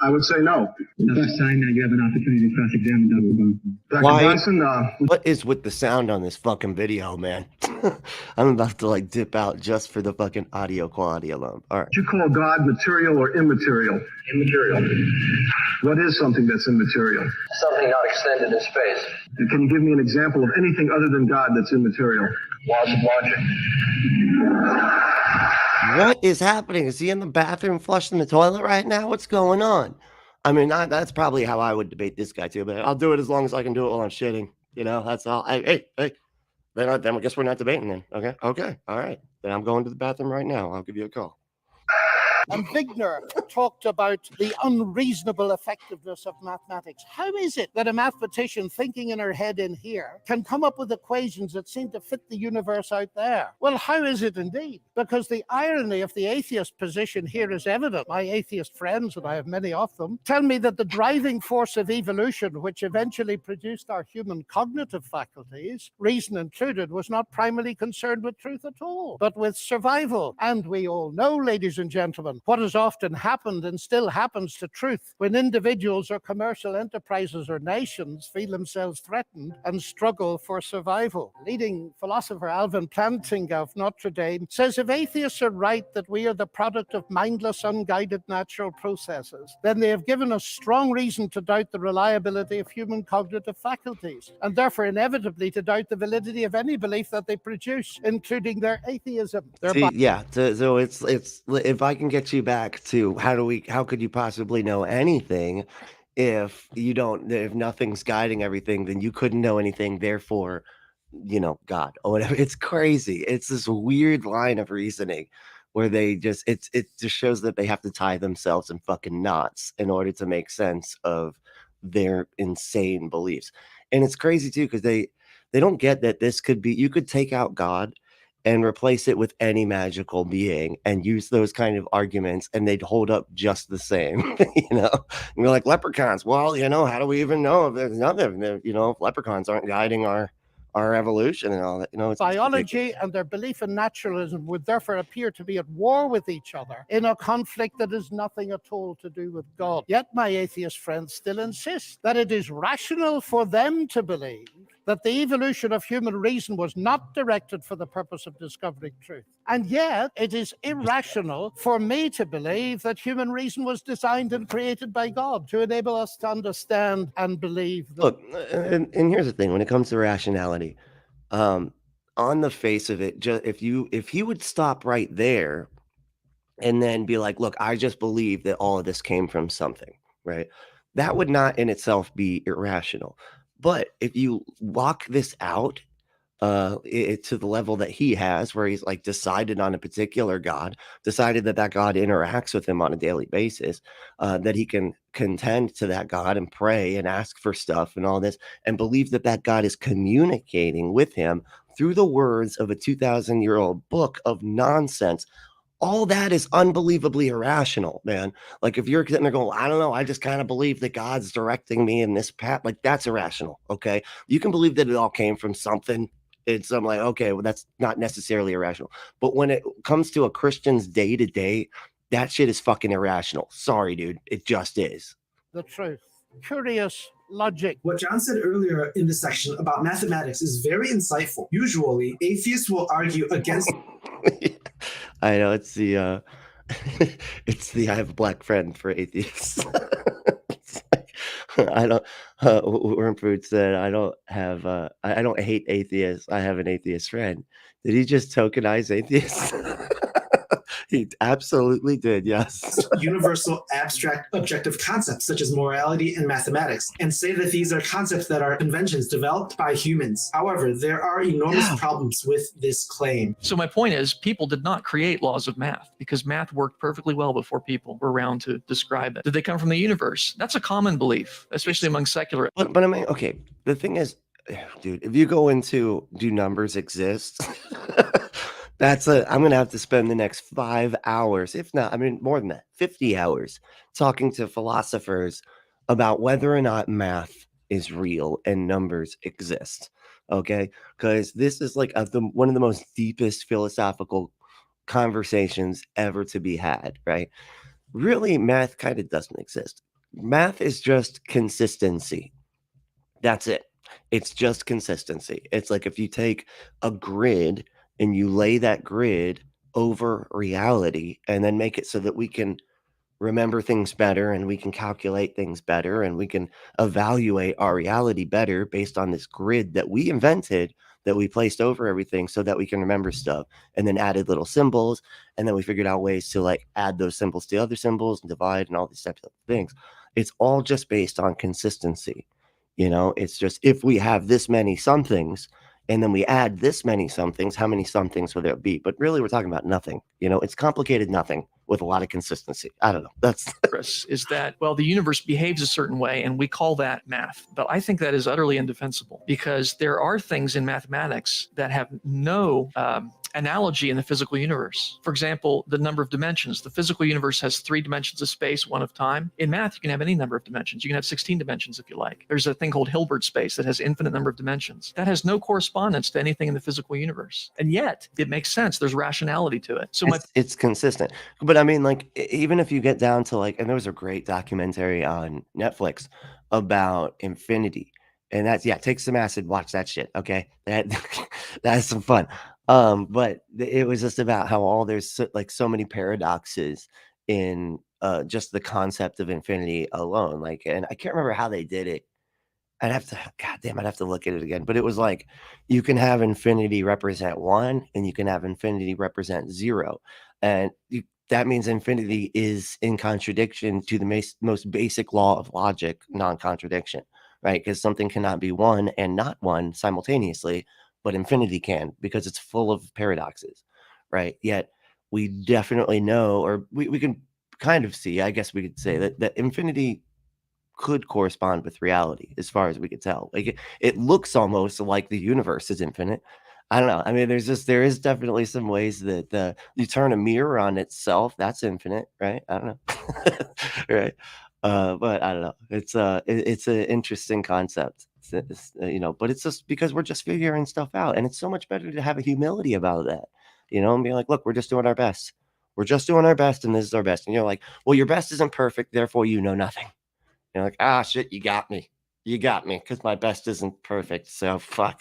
I would say no. Next time you have an opportunity to cross-examine Dr. Bonson. Dr. Why? Bonson, What is with the sound on this fucking video, man? I'm about to like dip out just for the fucking audio quality alone. All right. would you call God material or immaterial? Immaterial. What is something that's immaterial? Something not extended in space. And can you give me an example of anything other than God that's immaterial? Laws of logic. What is happening? Is he in the bathroom flushing the toilet right now? What's going on? I mean, that's probably how I would debate this guy too, but I'll do it as long as I can do it while I'm shitting. That's all. Hey. Then I guess we're not debating then. Okay. All right. Then I'm going to the bathroom right now. I'll give you a call. And Wigner talked about the unreasonable effectiveness of mathematics. How is it that a mathematician thinking in her head in here can come up with equations that seem to fit the universe out there? Well, how is it indeed? Because the irony of the atheist position here is evident. My atheist friends, and I have many of them, tell me that the driving force of evolution, which eventually produced our human cognitive faculties, reason included, was not primarily concerned with truth at all, but with survival. And we all know, ladies and gentlemen, what has often happened and still happens to truth when individuals or commercial enterprises or nations feel themselves threatened and struggle for survival. Leading philosopher Alvin Plantinga of Notre Dame says if atheists are right that we are the product of mindless, unguided natural processes, then they have given us strong reason to doubt the reliability of human cognitive faculties, and therefore inevitably to doubt the validity of any belief that they produce, including their atheism. So it's if I can get you back to how could you possibly know anything if nothing's guiding everything, then you couldn't know anything, therefore God or whatever. It's crazy. It's this weird line of reasoning where it just shows that they have to tie themselves in fucking knots in order to make sense of their insane beliefs. And it's crazy too because they don't get that this could be, you could take out God and replace it with any magical being and use those kind of arguments and they'd hold up just the same. And you're like, leprechauns, well, how do we even know if there's nothing, if leprechauns aren't guiding our evolution and all that, it's biology and their belief in naturalism would therefore appear to be at war with each other in a conflict that has nothing at all to do with God. Yet my atheist friends still insist that it is rational for them to believe that the evolution of human reason was not directed for the purpose of discovering truth. And yet, it is irrational for me to believe that human reason was designed and created by God to enable us to understand and believe. Look, and here's the thing: when it comes to rationality, um, on the face of it, if you would stop right there and then be like, look, I just believe that all of this came from something, right? That would not in itself be irrational. But if you walk this out to the level that he has, where he's like decided on a particular God, decided that that God interacts with him on a daily basis, that he can contend to that God and pray and ask for stuff and all this, and believe that that God is communicating with him through the words of a 2,000-year-old book of nonsense. All that is unbelievably irrational, man. Like if you're sitting there going, I don't know, I just kind of believe that God's directing me in this path, like that's irrational. Okay. You can believe that it all came from something. It's I'm like, okay, well, that's not necessarily irrational. But when it comes to a Christian's day to day, that shit is fucking irrational. Sorry, dude. It just is. The truth. Curious logic. What John said earlier in this section about mathematics is very insightful. Usually, atheists will argue against. I know it's the it's the I have a black friend for atheists. I don't Wormfood said I don't have I don't hate atheists. I have an atheist friend. Did he just tokenize atheists? He absolutely did, yes. Universal abstract objective concepts such as morality and mathematics and say that these are concepts that are conventions developed by humans. However, there are enormous problems with this claim. So my point is, people did not create laws of math because math worked perfectly well before people were around to describe it. Did they come from the universe? That's a common belief, especially among secular. But I mean, okay, the thing is, dude, if you go into do numbers exist? I'm going to have to spend the next 5 hours, if not, I mean, more than that, 50 hours talking to philosophers about whether or not math is real and numbers exist. Okay. Because this is like one of the most deepest philosophical conversations ever to be had, right? Really, math kind of doesn't exist. Math is just consistency. That's it. It's just consistency. It's like if you take a grid and you lay that grid over reality and then make it so that we can remember things better and we can calculate things better and we can evaluate our reality better based on this grid that we invented, that we placed over everything so that we can remember stuff, and then added little symbols, and then we figured out ways to like add those symbols to other symbols and divide and all these types of things. It's all just based on consistency. You know, it's just if we have this many somethings and then we add this many somethings, how many somethings will there be? But really, we're talking about nothing. You know, it's complicated nothing with a lot of consistency. I don't know. That's is that, well, the universe behaves a certain way and we call that math. But I think that is utterly indefensible because there are things in mathematics that have no analogy in the physical universe. For example, the number of dimensions. The physical universe has 3 dimensions of space, 1 of time. In math, you can have any number of dimensions. You can have 16 dimensions if you like. There's a thing called Hilbert space that has infinite number of dimensions. That has no correspondence to anything in the physical universe. And yet, it makes sense. There's rationality to it. So it's consistent. But I mean, like, even if you get down to like, and there was a great documentary on Netflix about infinity. And that's, take some acid, watch that shit. Okay. That's some fun. But it was just about how there's so many paradoxes in just the concept of infinity alone. Like, and I can't remember how they did it. I'd have to look at it again. But it was like you can have infinity represent 1 and you can have infinity represent 0. And that means infinity is in contradiction to the most basic law of logic, non-contradiction, right? Because something cannot be 1 and not 1 simultaneously, but infinity can, because it's full of paradoxes, right? Yet we definitely know, or we can kind of see, I guess we could say that infinity could correspond with reality as far as we could tell. Like it looks almost like the universe is infinite. I don't know. I mean, there is definitely some ways that you turn a mirror on itself, that's infinite, right? I don't know. Right. But I don't know. It's an interesting concept. But it's just because we're just figuring stuff out, and it's so much better to have a humility about that, and be like, look, we're just doing our best. We're just doing our best, and this is our best. And you're like, well, your best isn't perfect, therefore you know nothing. You're like, shit, you got me. You got me, because my best isn't perfect. So fuck.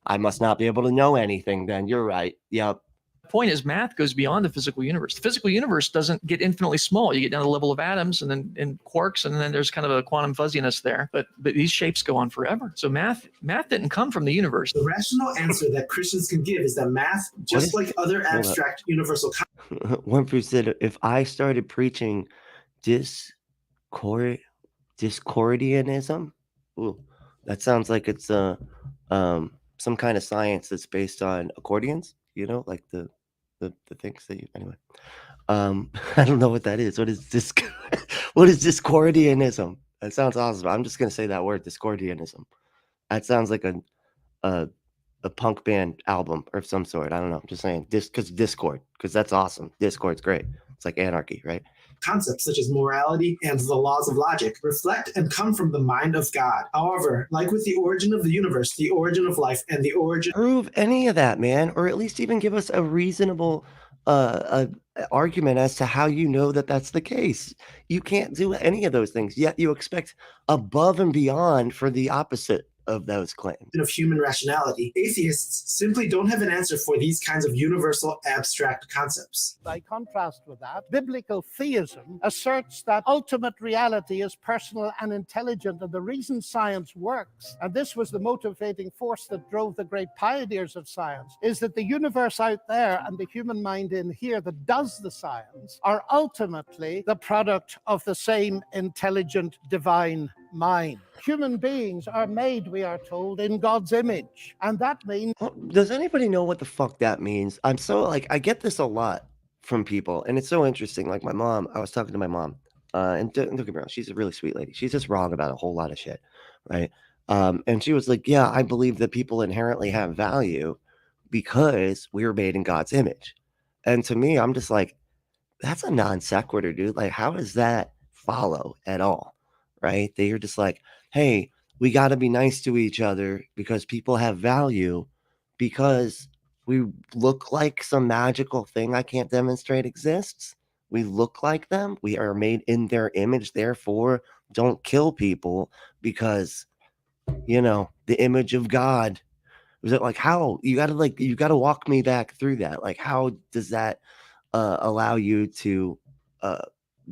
I must not be able to know anything then. You're right. Yep. The point is, math goes beyond the physical universe. The physical universe doesn't get infinitely small. You get down to the level of atoms and then in quarks, and then there's kind of a quantum fuzziness there. But these shapes go on forever. So math didn't come from the universe. The rational answer that Christians can give is that math, just like other abstract universal One said, if I started preaching Discordianism, ooh, that sounds like it's some kind of science that's based on accordions, like the things that you anyway. I don't know what that is. What is this? What is Discordianism? That sounds awesome. I'm just gonna say that word, Discordianism. That sounds like a punk band album or some sort. I don't know. I'm just saying because Discord, because that's awesome. Discord's great. It's like anarchy, right? Concepts such as morality and the laws of logic reflect and come from the mind of God. However, like with the origin of the universe, the origin of life, and the origin... Prove any of that, man, or at least even give us a reasonable argument as to how you know that that's the case. You can't do any of those things, yet you expect above and beyond for the opposite of those claims. Of human rationality, atheists simply don't have an answer for these kinds of universal abstract concepts. By contrast with that, biblical theism asserts that ultimate reality is personal and intelligent, and the reason science works, and this was the motivating force that drove the great pioneers of science, is that the universe out there and the human mind in here that does the science are ultimately the product of the same intelligent divine mind. Human beings are made, we are told, in God's image. And that means... Does anybody know what the fuck that means? I'm so I get this a lot from people, and it's so interesting. Like my mom, I was talking to my mom, and don't get me wrong, she's a really sweet lady. She's just wrong about a whole lot of shit, right? And she was like, yeah, I believe that people inherently have value because we were made in God's image. And to me, I'm just like, that's a non sequitur, dude. Like, how does that follow at all? Right? They're just like, hey, we got to be nice to each other because people have value because we look like some magical thing I can't demonstrate exists. We look like them. We are made in their image. Therefore, don't kill people because, the image of God. Was it like, how you got to walk me back through that? Like, how does that allow you to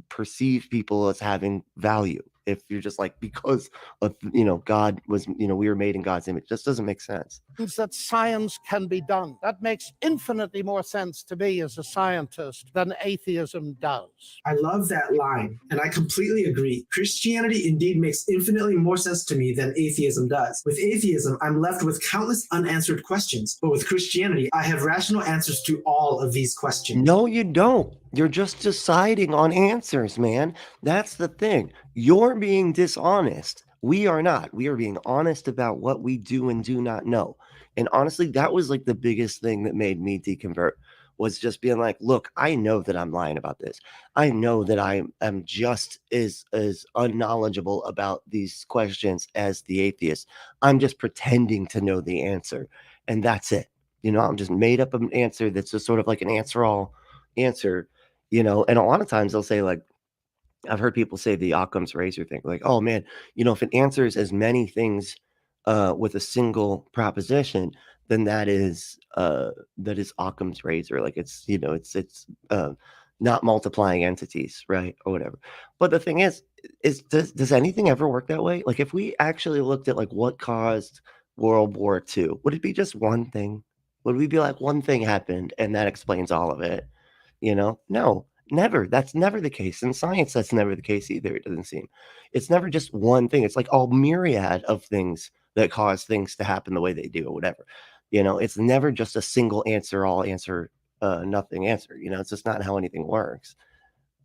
perceive people as having value? If you're just like, because of, God was, we were made in God's image, just doesn't make sense. That science can be done. That makes infinitely more sense to me as a scientist than atheism does. I love that line, and I completely agree. Christianity indeed makes infinitely more sense to me than atheism does. With atheism, I'm left with countless unanswered questions, but with Christianity, I have rational answers to all of these questions. No, you don't. You're just deciding on answers, man. That's the thing. You're being dishonest. We are not. We are being honest about what we do and do not know. And honestly, that was like the biggest thing that made me deconvert, was just being like, look, I know that I'm lying about this. I know that I am just as unknowledgeable about these questions as the atheist. I'm just pretending to know the answer. And that's it. I'm just made up an answer that's just sort of like an answer all answer, and a lot of times they'll say, like, I've heard people say the Occam's razor thing, like, oh man, if it answers as many things with a single proposition, then that is Occam's razor. Like it's not multiplying entities, right? Or whatever. But the thing is does anything ever work that way? Like if we actually looked at like what caused World War II, would it be just one thing? Would we be like, one thing happened and that explains all of it? No, never. That's never the case. In science, that's never the case either, it doesn't seem. It's never just one thing. It's like a myriad of things that cause things to happen the way they do or whatever. It's never just a single answer, all answer, nothing answer. It's just not how anything works.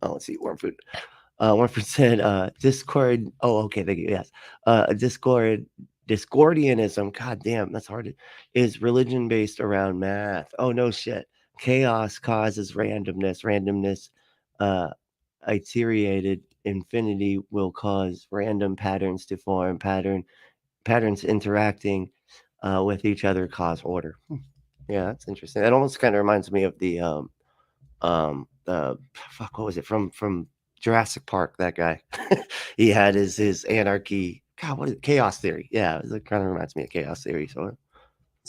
Oh, let's see. Wormfood. Wormfood said, Discord. Oh, okay. Thank you. Yes. Discordianism. God damn, that's hard. Is religion based around math? Oh, no shit. Chaos causes randomness. Randomness, iterated infinity will cause random patterns to form. Patterns interacting with each other cause order. Yeah, that's interesting. That almost kind of reminds me of the fuck, what was it from Jurassic Park? That guy, he had his anarchy God, what is it? Chaos theory? Yeah, it kind of reminds me of chaos theory. So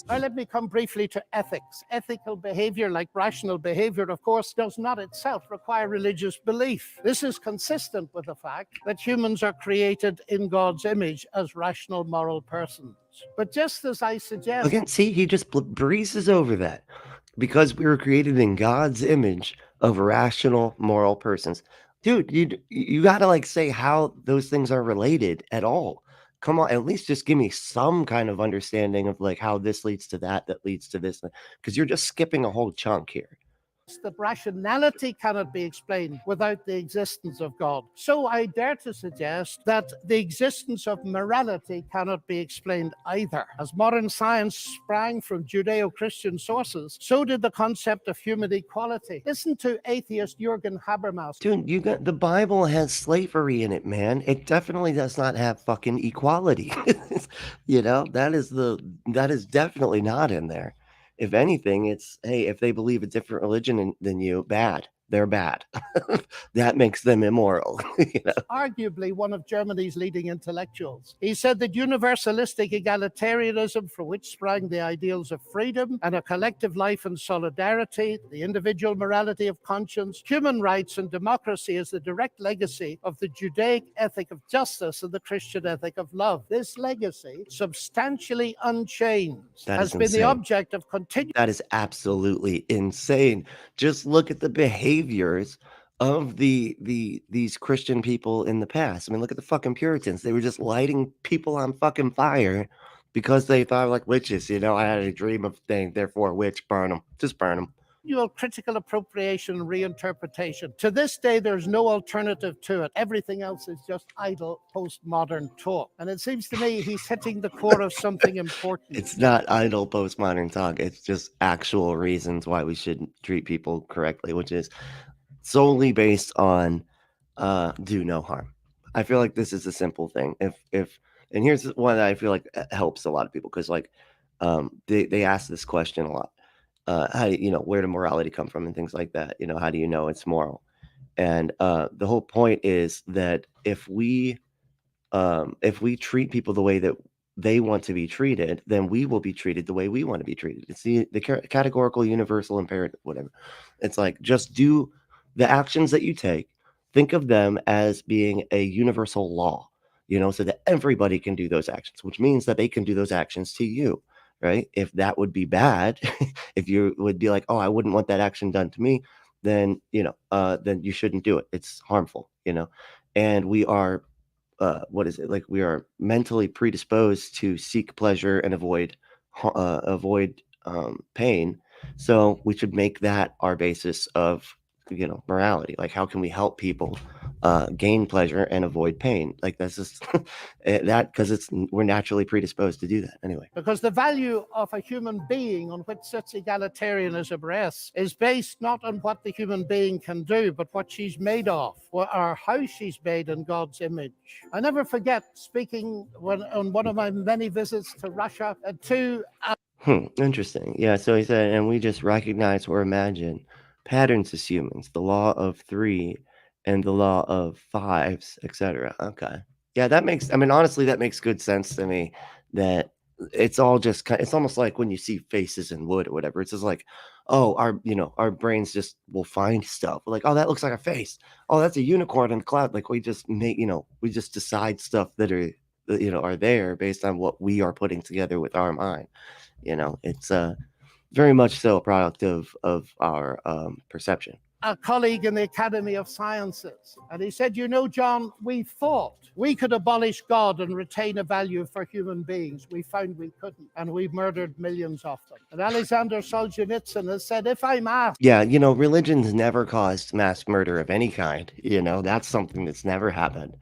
Now, let me come briefly to ethics. Ethical behavior, like rational behavior, of course, does not itself require religious belief. This is consistent with the fact that humans are created in God's image as rational, moral persons. But just as I suggest, again, see, he just breezes over that because we were created in God's image of rational, moral persons. Dude, you got to like say how those things are related at all. Come on, at least just give me some kind of understanding of like how this leads to that, that leads to this, because you're just skipping a whole chunk here. that rationality cannot be explained without the existence of God. So I dare to suggest that the existence of morality cannot be explained either. As modern science sprang from Judeo-Christian sources, so did the concept of human equality. Listen to atheist Jürgen Habermas. Dude, the Bible has slavery in it, man. It definitely does not have fucking equality. That is definitely not in there. If anything, it's, hey, if they believe a different religion than you, bad. They're bad. That makes them immoral. Arguably one of Germany's leading intellectuals. He said that universalistic egalitarianism, from which sprang the ideals of freedom and a collective life and solidarity, the individual morality of conscience, human rights, and democracy, is the direct legacy of the Judaic ethic of justice and the Christian ethic of love. This legacy, substantially unchanged, has been the object of continued. That is absolutely insane. Just look at the behaviors of these Christian people in the past. I mean, look at the fucking Puritans. They were just lighting people on fucking fire because they thought like witches. I had a dream of thing, therefore witch, burn them. Just burn them. Critical appropriation and reinterpretation. To this day, there's no alternative to it. Everything else is just idle postmodern talk. And it seems to me he's hitting the core of something important. It's not idle postmodern talk. It's just actual reasons why we should treat people correctly, which is solely based on do no harm. I feel like this is a simple thing. If and here's one that I feel like helps a lot of people, because like they ask this question a lot. How where did morality come from and things like that? How do you know it's moral? And the whole point is that if we treat people the way that they want to be treated, then we will be treated the way we want to be treated. It's the categorical, universal, imperative, whatever. It's like, just do the actions that you take. Think of them as being a universal law, so that everybody can do those actions, which means that they can do those actions to you. Right? If that would be bad, if you would be like, oh, I wouldn't want that action done to me, then, then you shouldn't do it. It's harmful, and we are, we are mentally predisposed to seek pleasure and avoid pain. So we should make that our basis of, morality. Like, how can we help people gain pleasure and avoid pain? Like, that's just that, because we're naturally predisposed to do that anyway. Because the value of a human being on which such egalitarianism rests is based not on what the human being can do, but what she's made of, or how she's made in God's image. I never forget speaking on one of my many visits to Russia to. Interesting. Yeah. So he said, and we just recognize or imagine patterns as humans, the law of 3 and the law of 5s, etc. Okay. Yeah, honestly, that makes good sense to me, that it's all just it's almost like when you see faces in wood or whatever. It's just like, oh, our brains just will find stuff. We're like, oh, that looks like a face. Oh, that's a unicorn in the cloud. Like, we just we just decide stuff that are there based on what we are putting together with our mind. It's very much so a product of our perception. A colleague in the Academy of Sciences, and he said, John, we thought we could abolish God and retain a value for human beings. We found we couldn't, and we've murdered millions of them. And Alexander Solzhenitsyn has said, if I'm asked... Yeah, religion's never caused mass murder of any kind. That's something that's never happened.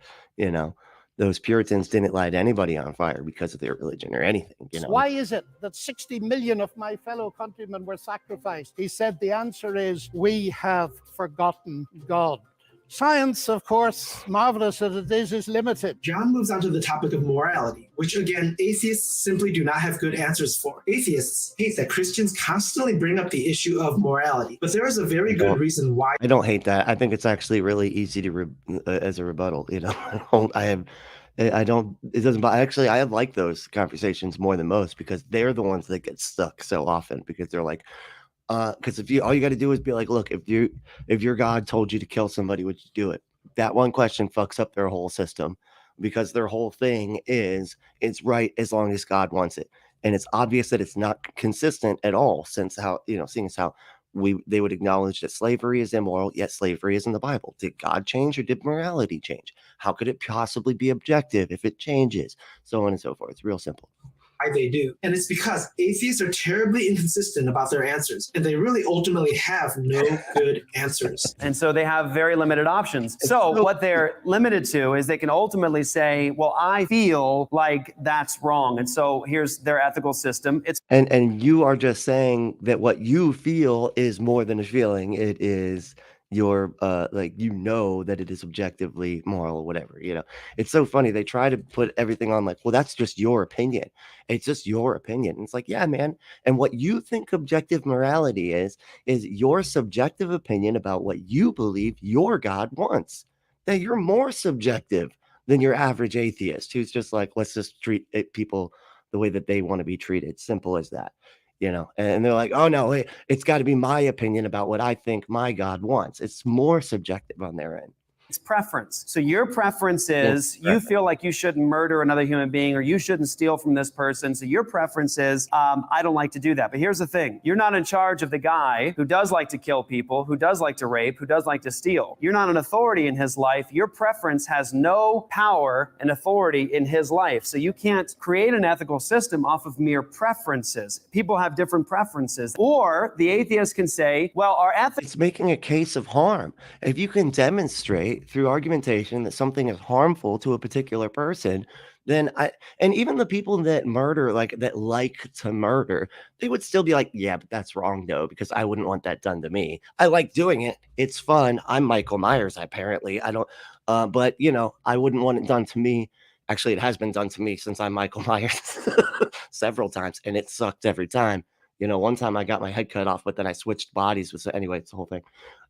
Those Puritans didn't light anybody on fire because of their religion or anything. Why is it that 60 million of my fellow countrymen were sacrificed? He said the answer is, we have forgotten God. Science, of course, marvelous as it is limited. John moves on to the topic of morality, which again, atheists simply do not have good answers for. Atheists hate that Christians constantly bring up the issue of morality, but there is a very good reason why. I don't hate that. I think it's actually really easy to as a rebuttal. I have I don't. It doesn't. Actually, I like those conversations more than most because they're the ones that get stuck so often because they're like, because if you all you got to do is be like, look, if your God told you to kill somebody, would you do it? That one question fucks up their whole system because their whole thing is it's right as long as God wants it, and it's obvious that it's not consistent at all. Since how seeing as how they would acknowledge that slavery is immoral, yet slavery is in the Bible. Did God change or did morality change? How could it possibly be objective if it changes? So on and so forth. It's real simple. Why they do. And it's because atheists are terribly inconsistent about their answers, and they really ultimately have no good answers. And so they have very limited options. So what they're limited to is they can ultimately say, well, I feel like that's wrong. And so here's their ethical system. It's And you are just saying that what you feel is more than a feeling. It is your like that it is objectively moral or whatever. It's so funny. They try to put everything on like, well, that's just your opinion. It's just your opinion. And it's like, yeah, man. And what you think objective morality is your subjective opinion about what you believe your God wants. That you're more subjective than your average atheist who's just like, let's just treat people the way that they want to be treated. Simple as that. And they're like, oh no, it's got to be my opinion about what I think my God wants. It's more subjective on their end. It's preference. So your preference is you feel like you shouldn't murder another human being or you shouldn't steal from this person. So your preference is, I don't like to do that. But here's the thing. You're not in charge of the guy who does like to kill people, who does like to rape, who does like to steal. You're not an authority in his life. Your preference has no power and authority in his life. So you can't create an ethical system off of mere preferences. People have different preferences. Or the atheist can say, well, our ethics... It's making a case of harm. If you can demonstrate through argumentation that something is harmful to a particular person, then and even the people that murder, like to murder, they would still be like, yeah, but that's wrong though, because I wouldn't want that done to me. I like doing it. It's fun. I'm Michael Myers, apparently. I don't, but I wouldn't want it done to me. Actually, it has been done to me since I'm Michael Myers several times, and it sucked every time. One time I got my head cut off, but then I switched bodies. Anyway, it's the whole thing.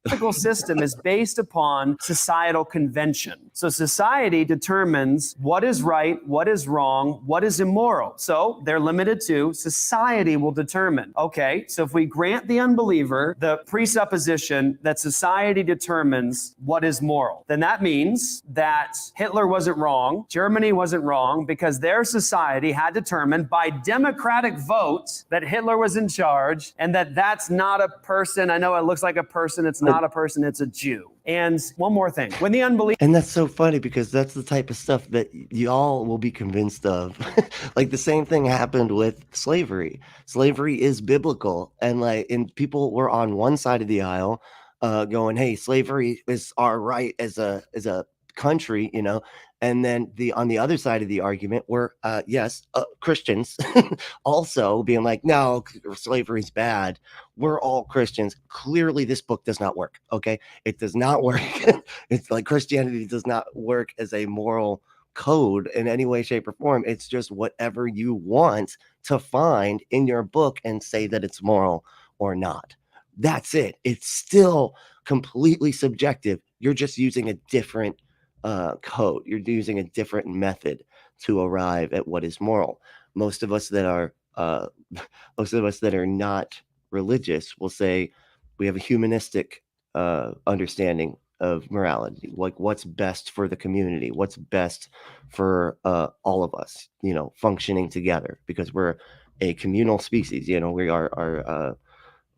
The ethical system is based upon societal convention. So society determines what is right, what is wrong, what is immoral. So they're limited to society will determine. Okay, so if we grant the unbeliever the presupposition that society determines what is moral, then that means that Hitler wasn't wrong, Germany wasn't wrong, because their society had determined by democratic vote that Hitler was in charge and that's not a person. I know it looks like a person. It's not a person, it's a Jew. And one more thing, when the unbeliever... And that's so funny because that's the type of stuff that y'all will be convinced of. Like the same thing happened with slavery. Slavery is biblical. And people were on one side of the aisle going, hey, slavery is our right as a country, and then on the other side of the argument were Christians also being like, no, slavery's bad. We're all Christians. Clearly this book does not work. Okay, it does not work. It's like Christianity does not work as a moral code in any way, shape, or form. It's just whatever you want to find in your book and say that it's moral or not. That's it. It's still completely subjective. You're just using a different code. You're using a different method to arrive at what is moral. Most of us that are not religious will say we have a humanistic understanding of morality, like what's best for the community, what's best for all of us, functioning together, because we're a communal species. We are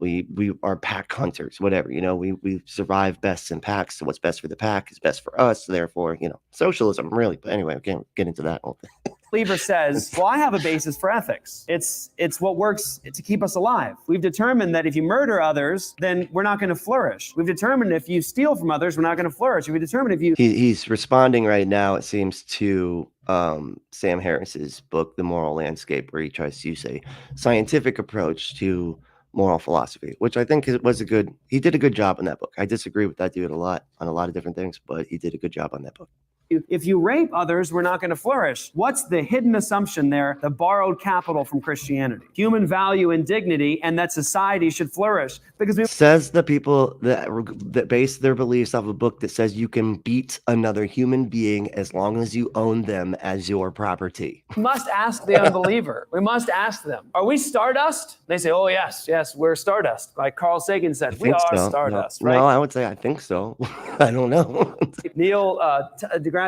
we are pack hunters, whatever, we survive best in packs. So what's best for the pack is best for us. So therefore, socialism really, but anyway, we can't get into that whole thing. Believer says, well, I have a basis for ethics. It's what works to keep us alive. We've determined that if you murder others, then we're not going to flourish. We've determined if you steal from others, we're not going to flourish. We've determined if you... He's responding right now, it seems, to Sam Harris's book, The Moral Landscape, where he tries to use a scientific approach to moral philosophy, which I think he did a good job in that book. I disagree with that dude a lot on a lot of different things, but he did a good job on that book. If you rape others, we're not going to flourish. What's the hidden assumption there? The borrowed capital from Christianity. Human value and dignity, and that society should flourish. Because we Says the people that base their beliefs off a book that says you can beat another human being as long as you own them as your property. must ask the unbeliever. We must ask them, are we stardust? They say, oh, yes, we're stardust. Like Carl Sagan said, we are stardust, right? No, I would say I think so. I don't know. Neil deGrasse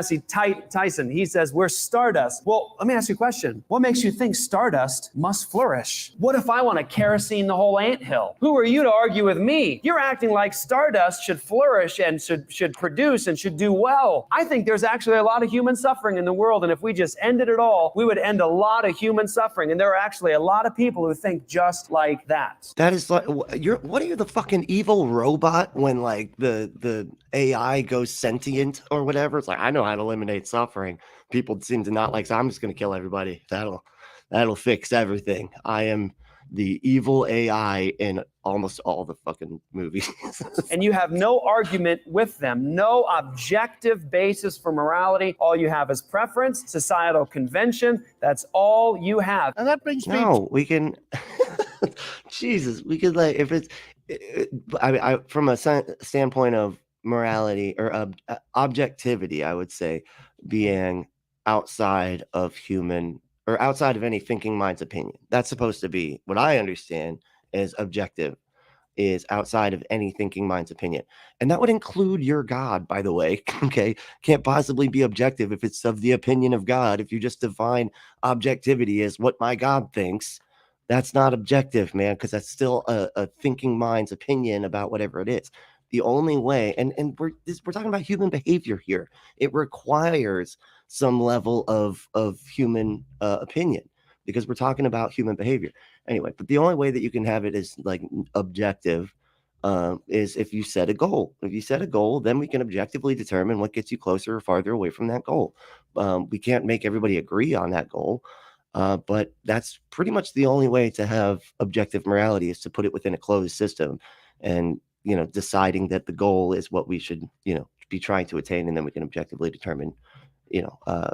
Tyson, he says, we're stardust. Well, let me ask you a question. What makes you think stardust must flourish? What if I want to kerosene the whole anthill? Who are you to argue with me? You're acting like stardust should flourish and should produce and should do well. I think there's actually a lot of human suffering in the world, and if we just ended it all, we would end a lot of human suffering. And there are actually a lot of people who think just like that. That is like, what are you, the fucking evil robot when like the AI goes sentient or whatever? It's like, I know how to eliminate suffering. People seem to not like, so I'm just going to kill everybody. That'll fix everything. I am the evil AI in almost all the fucking movies. And you have no argument with them, no objective basis for morality. All you have is preference, societal convention. That's all you have. And that brings me No, we can, Jesus, we could like, if it's, I from a standpoint of morality or objectivity, I would say being outside of human or outside of any thinking mind's opinion. That's supposed to be what I understand as objective, is outside of any thinking mind's opinion. And that would include your God, by the way. Okay. Can't possibly be objective if it's of the opinion of God. If you just define objectivity as what my God thinks, that's not objective, man, because that's still a thinking mind's opinion about whatever it is. The only way, and we're talking about human behavior here. It requires some level of human opinion because we're talking about human behavior. Anyway, but the only way that you can have it is like objective is if you set a goal. If you set a goal, then we can objectively determine what gets you closer or farther away from that goal. We can't make everybody agree on that goal, but that's pretty much the only way to have objective morality is to put it within a closed system and, deciding that the goal is what we should, be trying to attain. And then we can objectively determine,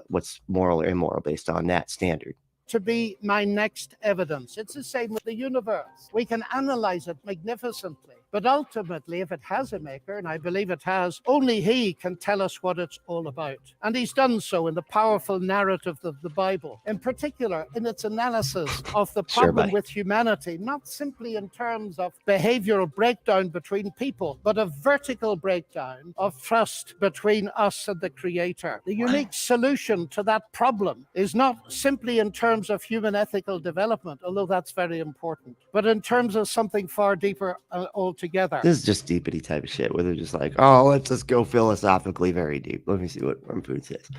what's moral or immoral based on that standard. to be my next evidence. It's the same with the universe. We can analyze it magnificently, but ultimately, if it has a maker, and I believe it has, only he can tell us what it's all about. And he's done so in the powerful narrative of the Bible, in particular in its analysis of the problem with humanity, not simply in terms of behavioral breakdown between people, but a vertical breakdown of trust between us and the Creator. The unique solution to that problem is not simply in terms of human ethical development, although that's very important, but in terms of something far deeper altogether. This is just deepity type of shit where they're just like, oh, let's just go philosophically very deep. Let me see what Wormfood says.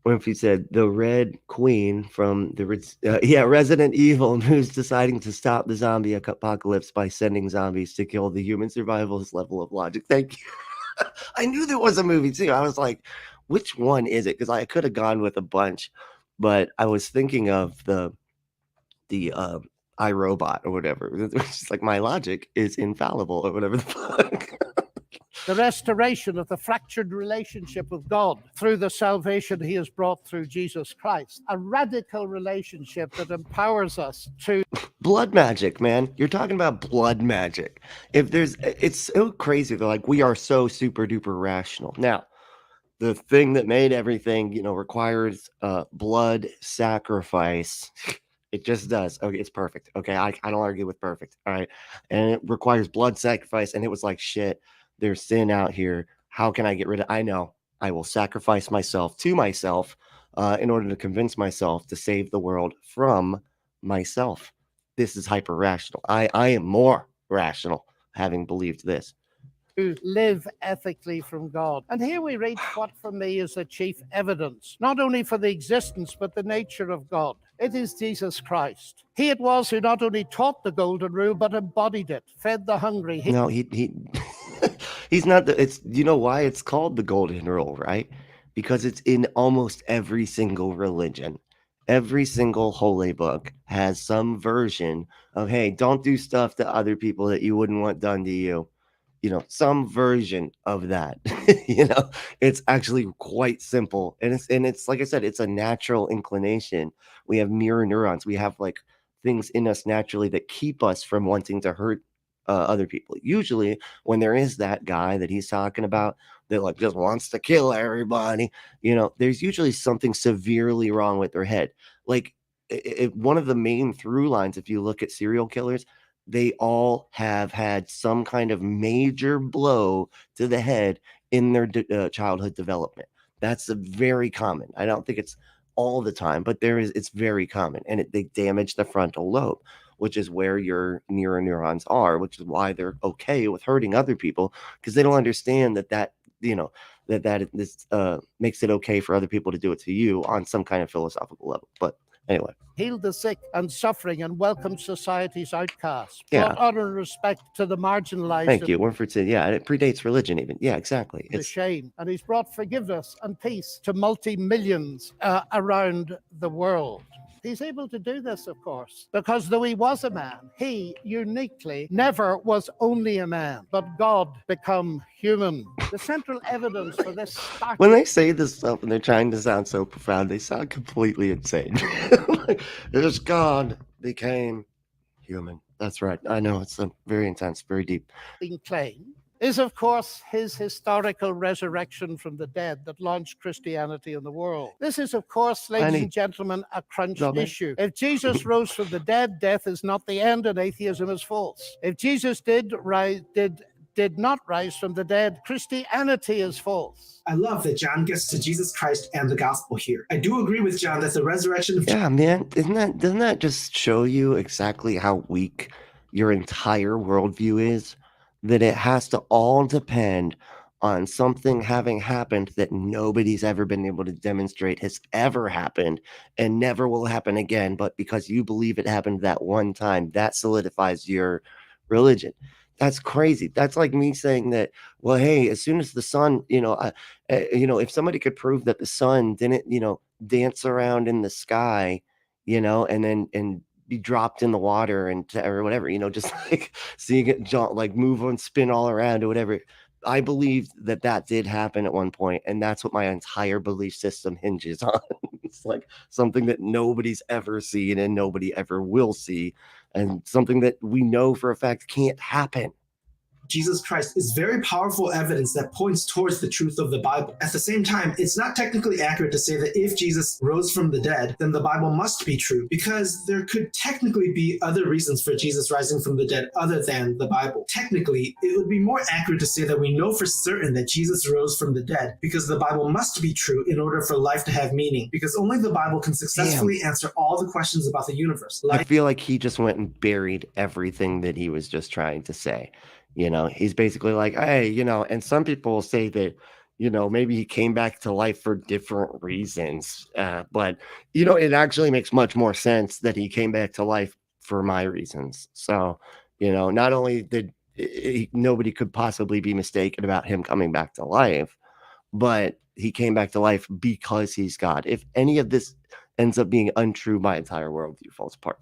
Wormfood said the Red Queen from the Resident Evil, who's deciding to stop the zombie apocalypse by sending zombies to kill the human survivalist level of logic. Thank you. I knew there was a movie too. I was like, which one is it? Because I could have gone with a bunch, but I was thinking of the iRobot or whatever. It's just like my logic is infallible or whatever the fuck. The restoration of the fractured relationship with God through the salvation he has brought through Jesus Christ. A radical relationship that empowers us to... Blood magic, man. You're talking about blood magic. It's so crazy. They're like, we are so super duper rational. Now, the thing that made everything, requires blood sacrifice. It just does. Okay, it's perfect. Okay, I don't argue with perfect. All right. And it requires blood sacrifice. And it was like, shit, there's sin out here. How can I get rid of? I know. I will sacrifice myself to myself in order to convince myself to save the world from myself. This is hyper rational. I am more rational having believed this. To live ethically from God. And here we reach what for me is the chief evidence, not only for the existence, but the nature of God. It is Jesus Christ. He it was who not only taught the golden rule, but embodied it, fed the hungry. No, he he's not it's why it's called the golden rule, right? Because it's in almost every single religion. Every single holy book has some version of, hey, don't do stuff to other people that you wouldn't want done to you. some version of that. It's actually quite simple, and it's like I said, it's a natural inclination. We have mirror neurons. We have like things in us naturally that keep us from wanting to hurt other people. Usually, when there is that guy that he's talking about that like just wants to kill everybody, there's usually something severely wrong with their head. Like one of the main through lines, if you look at serial killers, they all have had some kind of major blow to the head in their childhood development. That's very common. I don't think it's all the time, but it's very common, and they damage the frontal lobe, which is where your mirror neurons are, which is why they're okay with hurting other people, because they don't understand that this makes it okay for other people to do it to you on some kind of philosophical level. But anyway. Healed the sick and suffering and welcomed society's outcasts. Yeah. Brought honor and respect to the marginalized. Thank you. Yeah, and it predates religion even. Yeah, exactly. The shame. And he's brought forgiveness and peace to multi-millions around the world. He's able to do this, of course, because though he was a man, he uniquely never was only a man, but God become human. The central evidence for this when they say this stuff and they're trying to sound so profound, they sound completely insane. This God became human. That's right. I know, it's very intense, very deep. Claim is, of course, his historical resurrection from the dead that launched Christianity in the world. This is, of course, ladies and gentlemen, a crunch issue. If Jesus rose from the dead, death is not the end and atheism is false. If Jesus did not rise from the dead, Christianity is false. I love that John gets to Jesus Christ and the gospel here. I do agree with John that the resurrection of man, doesn't that just show you exactly how weak your entire worldview is? That it has to all depend on something having happened that nobody's ever been able to demonstrate has ever happened and never will happen again. But because you believe it happened that one time, that solidifies your religion. That's crazy. That's like me saying that, well, hey, as soon as the sun, if somebody could prove that the sun didn't, dance around in the sky, and be dropped in the water or whatever, just like seeing it like move and spin all around or whatever. I believe that did happen at one point, and that's what my entire belief system hinges on. It's like something that nobody's ever seen and nobody ever will see, and something that we know for a fact can't happen. Jesus Christ is very powerful evidence that points towards the truth of the Bible. At the same time, it's not technically accurate to say that if Jesus rose from the dead, then the Bible must be true, because there could technically be other reasons for Jesus rising from the dead other than the Bible. Technically, it would be more accurate to say that we know for certain that Jesus rose from the dead because the Bible must be true in order for life to have meaning, because only the Bible can successfully answer all the questions about the universe. I feel like he just went and buried everything that he was just trying to say. He's basically like, hey, and some people say that, maybe he came back to life for different reasons. But, it actually makes much more sense that he came back to life for my reasons. So, not only did nobody could possibly be mistaken about him coming back to life, but he came back to life because he's God. If any of this ends up being untrue, my entire worldview falls apart.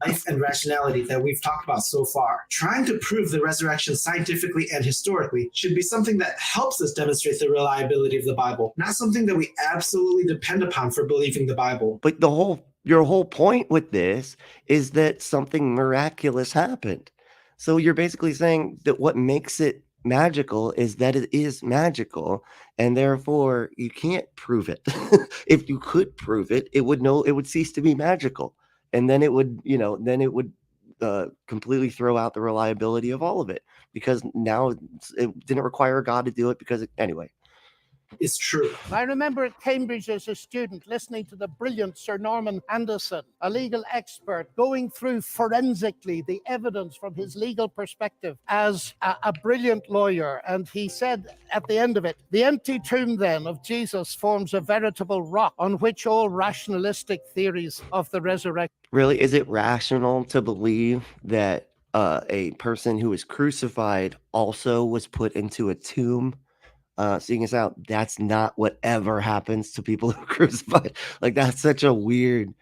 Life and rationality that we've talked about so far. Trying to prove the resurrection scientifically and historically should be something that helps us demonstrate the reliability of the Bible, not something that we absolutely depend upon for believing the Bible. But your whole point with this is that something miraculous happened. So you're basically saying that what makes it magical is that it is magical, and therefore you can't prove it. If you could prove it, it would cease to be magical. And then it would, completely throw out the reliability of all of it, because now it didn't require God to do it anyway. Is true. I remember at Cambridge as a student listening to the brilliant Sir Norman Anderson, a legal expert, going through forensically the evidence from his legal perspective as a brilliant lawyer. And he said at the end of it, the empty tomb then of Jesus forms a veritable rock on which all rationalistic theories of the resurrection. Really, is it rational to believe that a person who was crucified also was put into a tomb? Seeing as how that's not what ever happens to people who are crucified. Like, that's such a weird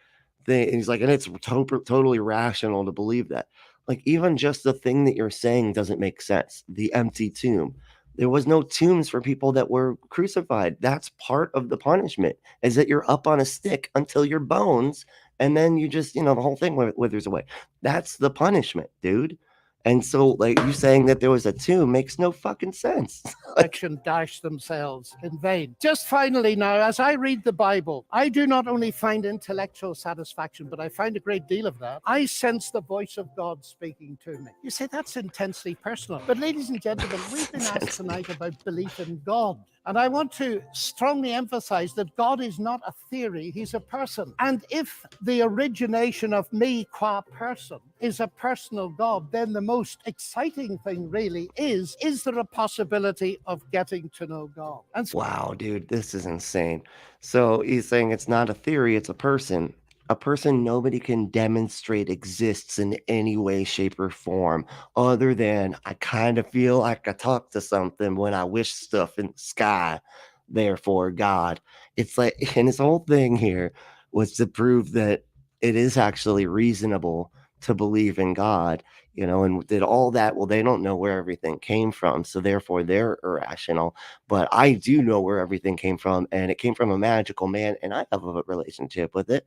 thing. And he's like, and it's totally rational to believe that. Like, even just the thing that you're saying doesn't make sense. The empty tomb. There was no tombs for people that were crucified. That's part of the punishment, is that you're up on a stick until your bones, and then you just, the whole thing withers away. That's the punishment, dude. And so, like, you saying that there was a tomb makes no fucking sense. Action dash themselves in vain. Just finally now, as I read the Bible, I do not only find intellectual satisfaction, but I find a great deal of that. I sense the voice of God speaking to me. You say that's intensely personal. But ladies and gentlemen, we've been asked tonight about belief in God. And I want to strongly emphasize that God is not a theory, he's a person. And if the origination of me qua person is a personal God, then the most exciting thing really is there a possibility of getting to know God? And so Wow, dude, this is insane. So he's saying it's not a theory, it's a person. A person nobody can demonstrate exists in any way, shape, or form, other than I kind of feel like I talk to something when I wish stuff in the sky, therefore God. It's like, and his whole thing here was to prove that it is actually reasonable to believe in God, and did all that. Well, they don't know where everything came from, so therefore they're irrational. But I do know where everything came from, and it came from a magical man, and I have a relationship with it.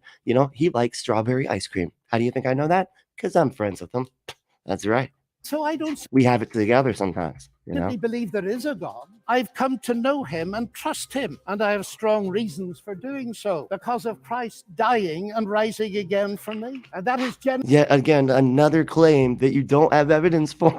He likes strawberry ice cream. How do you think I know that? Because I'm friends with him. That's right. I don't We have it together sometimes, simply believe there is a God. I've come to know him and trust him, and I have strong reasons for doing so because of Christ dying and rising again for me. And that is Yet again, another claim that you don't have evidence for.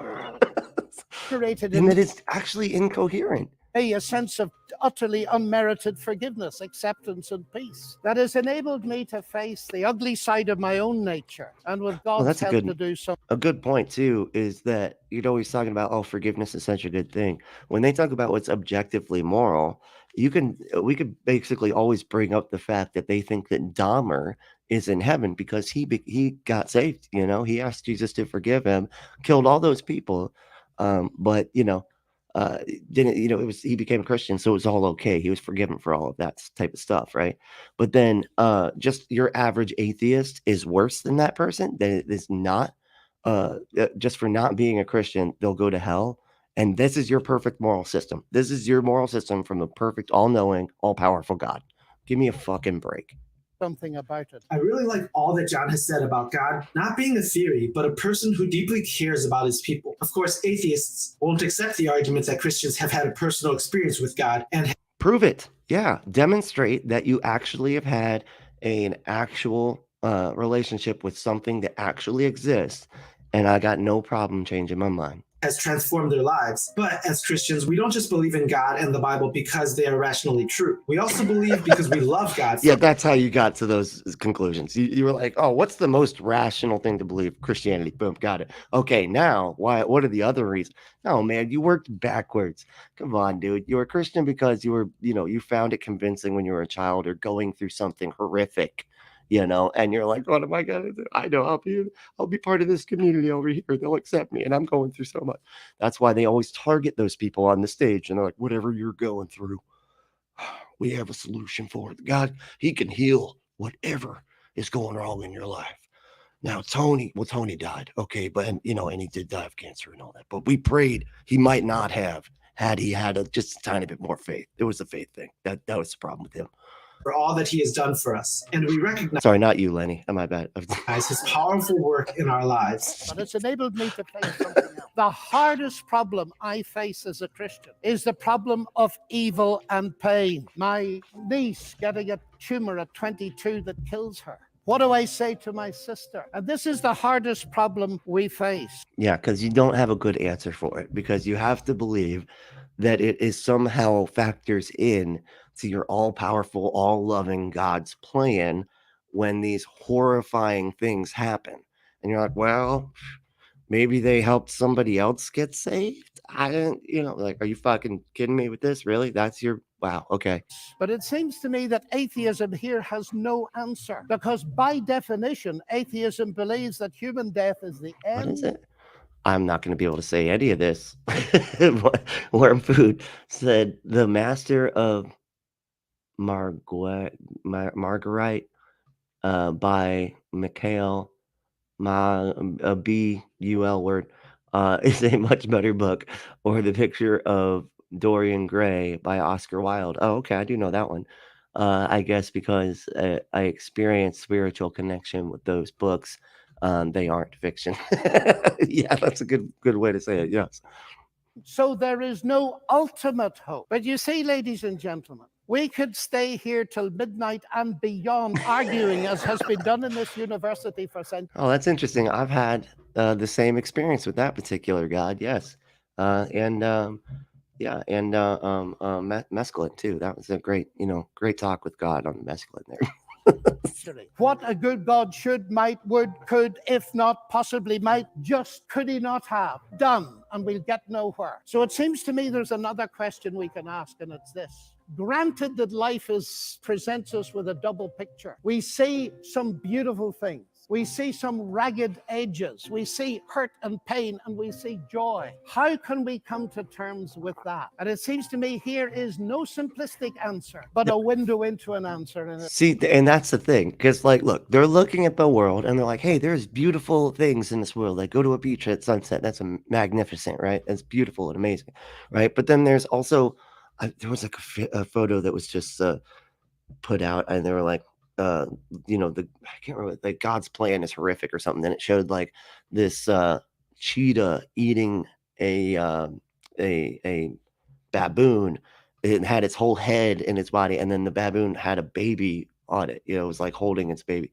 generated And in that is actually incoherent. a sense of utterly unmerited forgiveness, acceptance, and peace that has enabled me to face the ugly side of my own nature, and with God's that's help to do so. A good point too is that you're always talking about, oh, forgiveness is such a good thing. When they talk about what's objectively moral, we could basically always bring up the fact that they think that Dahmer is in heaven because he got saved. He asked Jesus to forgive him, killed all those people, but uh, didn't it was he became a Christian, so it was all okay. He was forgiven for all of that type of stuff, right? But then just your average atheist is worse than that person. That it is not just for not being a Christian, they'll go to hell. And this is your perfect moral system. This is your moral system from the perfect, all-knowing, all-powerful God. Give me a fucking break. Something about it. I really like all that John has said about God not being a theory, but a person who deeply cares about his people. Of course, atheists won't accept the argument that Christians have had a personal experience with God and prove it. Yeah, demonstrate that you actually have had an actual relationship with something that actually exists, and I got no problem changing my mind. Has transformed their lives. But as Christians, we don't just believe in God and the Bible because they are rationally true. We also believe because we love God. Yeah, that's how you got to those conclusions. You were like, oh, what's the most rational thing to believe? Christianity. Boom, got it. Okay, now, what are the other reasons? No, man, you worked backwards. Come on, dude. You were a Christian because you found it convincing when you were a child or going through something horrific. And you're like, what am I gonna do? I know I'll be part of this community over here. They'll accept me, and I'm going through so much. That's why they always target those people on the stage, and they're like, whatever you're going through, we have a solution for it. God, he can heal whatever is going wrong in your life. Now, Tony died, okay, but and he did die of cancer and all that. But we prayed he might not have had he had just a tiny bit more faith. It was a faith thing. That was the problem with him. For all that he has done for us. And we recognize Sorry, not you, Lenny. My bad. his powerful work in our lives. But it's enabled me to face something else. The hardest problem I face as a Christian is the problem of evil and pain. My niece getting a tumor at 22 that kills her. What do I say to my sister? And this is the hardest problem we face. Yeah, because you don't have a good answer for it, because you have to believe that it is somehow factors in to your all-powerful, all-loving God's plan when these horrifying things happen. And you're like, well, maybe they helped somebody else get saved. I didn't, like, are you fucking kidding me with this? Really? That's your, wow, okay. But it seems to me that atheism here has no answer, because by definition, atheism believes that human death is the end. What is it? I'm not going to be able to say any of this. Worm Food said the master of Marguerite by Mikhail a B-U-L word, is a much better book, or The Picture of Dorian Gray by Oscar Wilde. Oh, okay, I do know that one. I guess because I experienced spiritual connection with those books. They aren't fiction. Yeah, that's a good way to say it. Yes. So there is no ultimate hope. But you see, ladies and gentlemen, we could stay here till midnight and beyond arguing, as has been done in this university for centuries. Oh, that's interesting. I've had the same experience with that particular God. Yes. And yeah, and mescaline too. That was a great, great talk with God on the mescaline there. What a good God should, might, would, could, if not, possibly might, just could he not have done, and we'll get nowhere. So it seems to me there's another question we can ask, and it's this. Granted that life presents us with a double picture. We see some beautiful things. We see some ragged edges. We see hurt and pain, and we see joy. How can we come to terms with that? And it seems to me here is no simplistic answer, but a window into an answer. And See, and that's the thing, because look, they're looking at the world and they're like, hey, there's beautiful things in this world. Like, go to a beach at sunset. That's magnificent, right? That's beautiful and amazing, right? But then there's also, there was like a photo that was just put out, and they were like, I can't remember, like God's plan is horrific or something. Then it showed like this cheetah eating a baboon. It had its whole head in its body, and then the baboon had a baby on it. It was like holding its baby.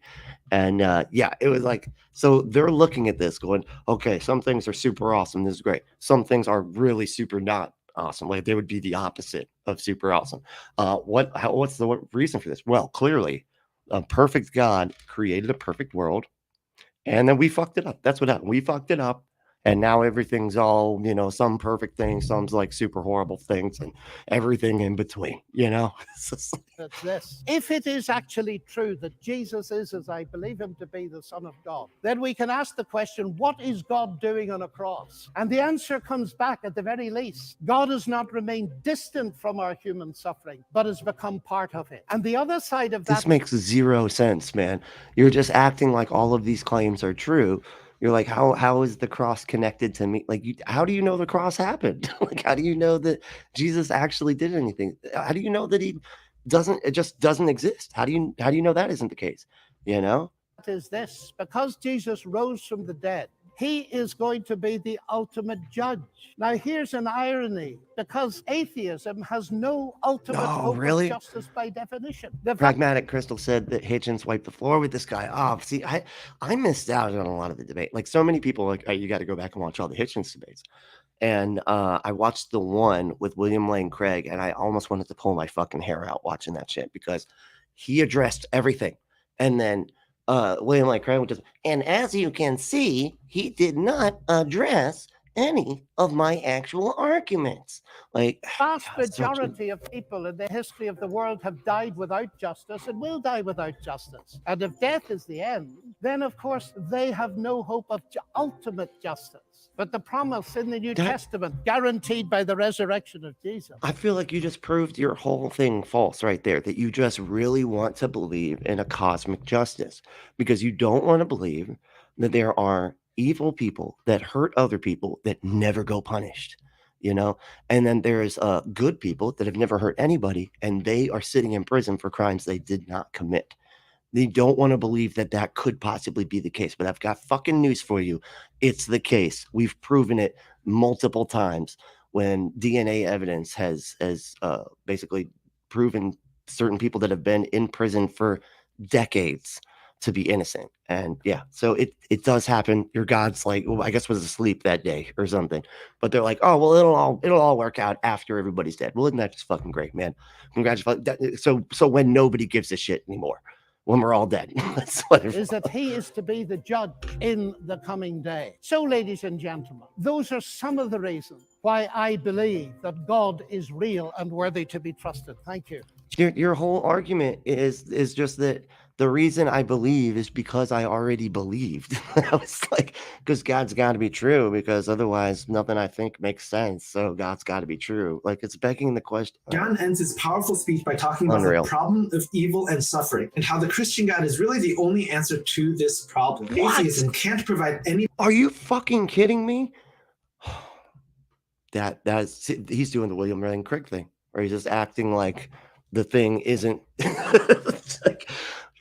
And yeah, it was like, so they're looking at this going, okay, some things are super awesome. This is great. Some things are really super not awesome. Like they would be the opposite of super awesome. What's the reason for this? Well, clearly a perfect God created a perfect world, and then we fucked it up. That's what happened. We fucked it up. And now everything's all, some perfect things, some's like super horrible things, and everything in between, That's this. If it is actually true that Jesus is, as I believe him to be, the Son of God, then we can ask the question, what is God doing on a cross? And the answer comes back at the very least. God has not remained distant from our human suffering, but has become part of it. And the other side of that... This makes zero sense, man. You're just acting like all of these claims are true. You're like, how is the cross connected to me? Like, how do you know the cross happened? Like, how do you know that Jesus actually did anything? How do you know that it just doesn't exist? How do you know that isn't the case? Is this, because Jesus rose from the dead, he is going to be the ultimate judge. Now, here's an irony, because atheism has no ultimate hope of justice by definition. Pragmatic Crystal said that Hitchens wiped the floor with this guy. Oh, see, I missed out on a lot of the debate. Like, so many people, like, you got to go back and watch all the Hitchens debates. And I watched the one with William Lane Craig, and I almost wanted to pull my fucking hair out watching that shit, because he addressed everything. And then William Lane Craig just, and as you can see, he did not address any of my actual arguments. Like, vast majority of people in the history of the world have died without justice and will die without justice. And if death is the end, then of course they have no hope of ultimate justice. But the promise in the New Testament, guaranteed by the resurrection of Jesus. I feel like you just proved your whole thing false right there, that you just really want to believe in a cosmic justice, because you don't want to believe that there are evil people that hurt other people that never go punished, and then there's good people that have never hurt anybody, and they are sitting in prison for crimes they did not commit. They don't want to believe that that could possibly be the case, but I've got fucking news for you. It's the case. We've proven it multiple times when DNA evidence has basically proven certain people that have been in prison for decades to be innocent. And yeah, so it does happen. Your God's like, well, I guess was asleep that day or something, but they're like, oh, well, it'll all work out after everybody's dead. Well, isn't that just fucking great, man? Congratulations. So when nobody gives a shit anymore, when we're all dead, that's what is that he is to be the judge in the coming day. So, ladies and gentlemen, those are some of the reasons why I believe that God is real and worthy to be trusted. Thank you. Your whole argument is just that the reason I believe is because I already believed. I was like, because God's got to be true, because otherwise nothing I think makes sense. So God's got to be true. Like, it's begging the question. John ends his powerful speech by talking about Unreal. the problem of evil and suffering, and how the Christian God is really the only answer to this problem. What? Atheism can't provide any. Are you fucking kidding me? He's doing the William Lane Craig thing, where he's just acting like the thing isn't. It's like,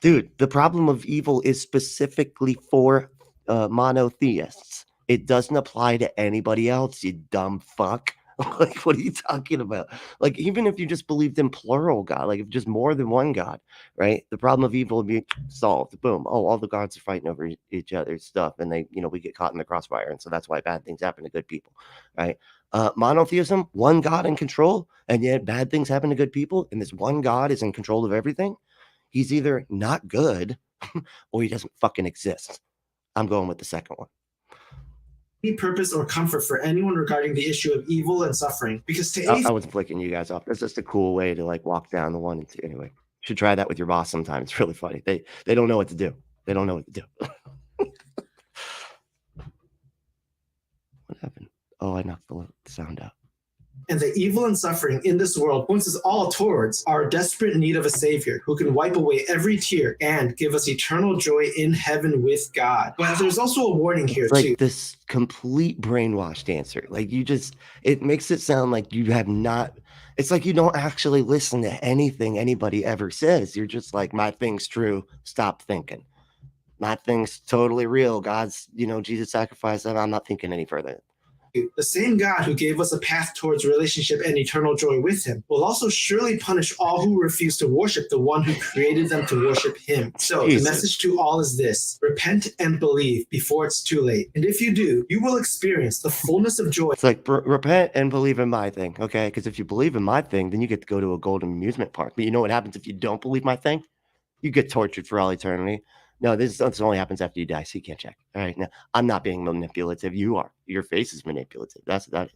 dude, the problem of evil is specifically for monotheists. It doesn't apply to anybody else, you dumb fuck. Like, what are you talking about? Like, even if you just believed in plural God, like if just more than one God, right? The problem of evil would be solved. Boom. Oh, all the gods are fighting over each other's stuff, and we get caught in the crossfire, and so that's why bad things happen to good people, right? Monotheism, one God in control, and yet bad things happen to good people, and this one God is in control of everything. He's either not good or he doesn't fucking exist. I'm going with the second one. Any purpose or comfort for anyone regarding the issue of evil and suffering, because to I wasn't flicking you guys off. That's just a cool way to like walk down the 1 and 2. Anyway, you should try that with your boss sometime. It's really funny. They don't know what to do. They don't know what to do. What happened? Oh, I knocked the sound out. And the evil and suffering in this world points us all towards our desperate need of a Savior who can wipe away every tear and give us eternal joy in heaven with God. But there's also a warning here, It's like too. this complete brainwashed answer. Like, it makes it sound like you have not. It's like you don't actually listen to anything anybody ever says. You're just like, my thing's true. Stop thinking. My thing's totally real. God's, Jesus sacrificed that. I'm not thinking any further. The same God who gave us a path towards relationship and eternal joy with him will also surely punish all who refuse to worship the one who created them to worship him. So Jesus. The message to all is this: repent and believe before it's too late. And if you do, you will experience the fullness of joy. It's like, repent and believe in my thing, okay? Because if you believe in my thing, then you get to go to a golden amusement park. But you know what happens if you don't believe my thing? You get tortured for all eternity. No, this only happens after you die, so you can't check. All right, now I'm not being manipulative. You are. Your face is manipulative. That's it.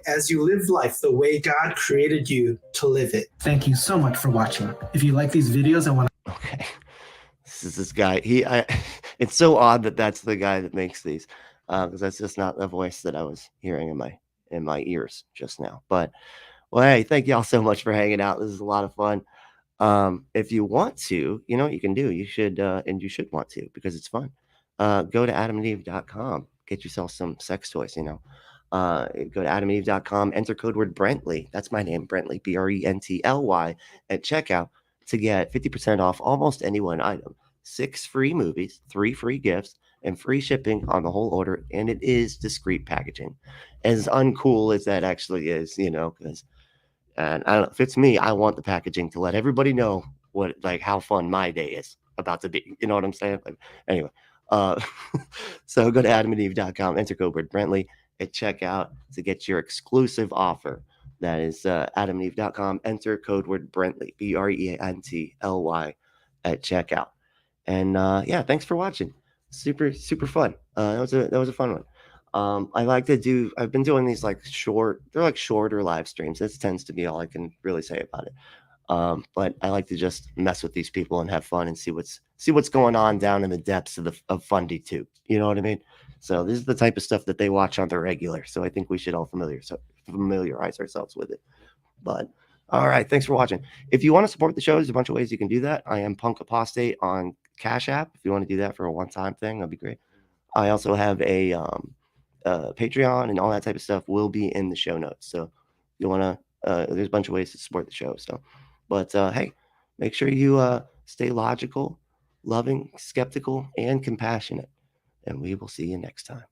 As you live life the way God created you to live it. Thank you so much for watching. If you like these videos, I want to. Okay, this is this guy. It's so odd that that's the guy that makes these, because that's just not the voice that I was hearing in my ears just now. But well, hey, thank y'all so much for hanging out. This is a lot of fun. If you want to, you know what you can do. You should, and you should want to, because it's fun. Go to adamandeve.com. Get yourself some sex toys. Go to adamandeve.com. Enter code word Brentley. That's my name, Brentley, Brently, at checkout to get 50% off almost any one item. 6 free movies, 3 free gifts, and free shipping on the whole order. And it is discreet packaging, as uncool as that actually is. Because. And I don't know, if it's me, I want the packaging to let everybody know how fun my day is about to be. You know what I'm saying? Anyway, so go to adamandeve.com, enter code word Brentley at checkout to get your exclusive offer. That is adamandeve.com, enter code word Brentley, Brently at checkout. And yeah, thanks for watching. Super, super fun. That was a fun one. I've been doing these they're like shorter live streams. This tends to be all I can really say about it. But I like to just mess with these people and have fun and see what's going on down in the depths of Fundie too. You know what I mean? So this is the type of stuff that they watch on the regular. So I think we should all familiarize ourselves with it. But all right, thanks for watching. If you want to support the show, there's a bunch of ways you can do that. I am Punk Apostate on Cash App. If you want to do that for a one-time thing, that'd be great. I also have a Patreon, and all that type of stuff will be in the show notes. So you want to, there's a bunch of ways to support the show. So, but hey, make sure you stay logical, loving, skeptical, and compassionate. And we will see you next time.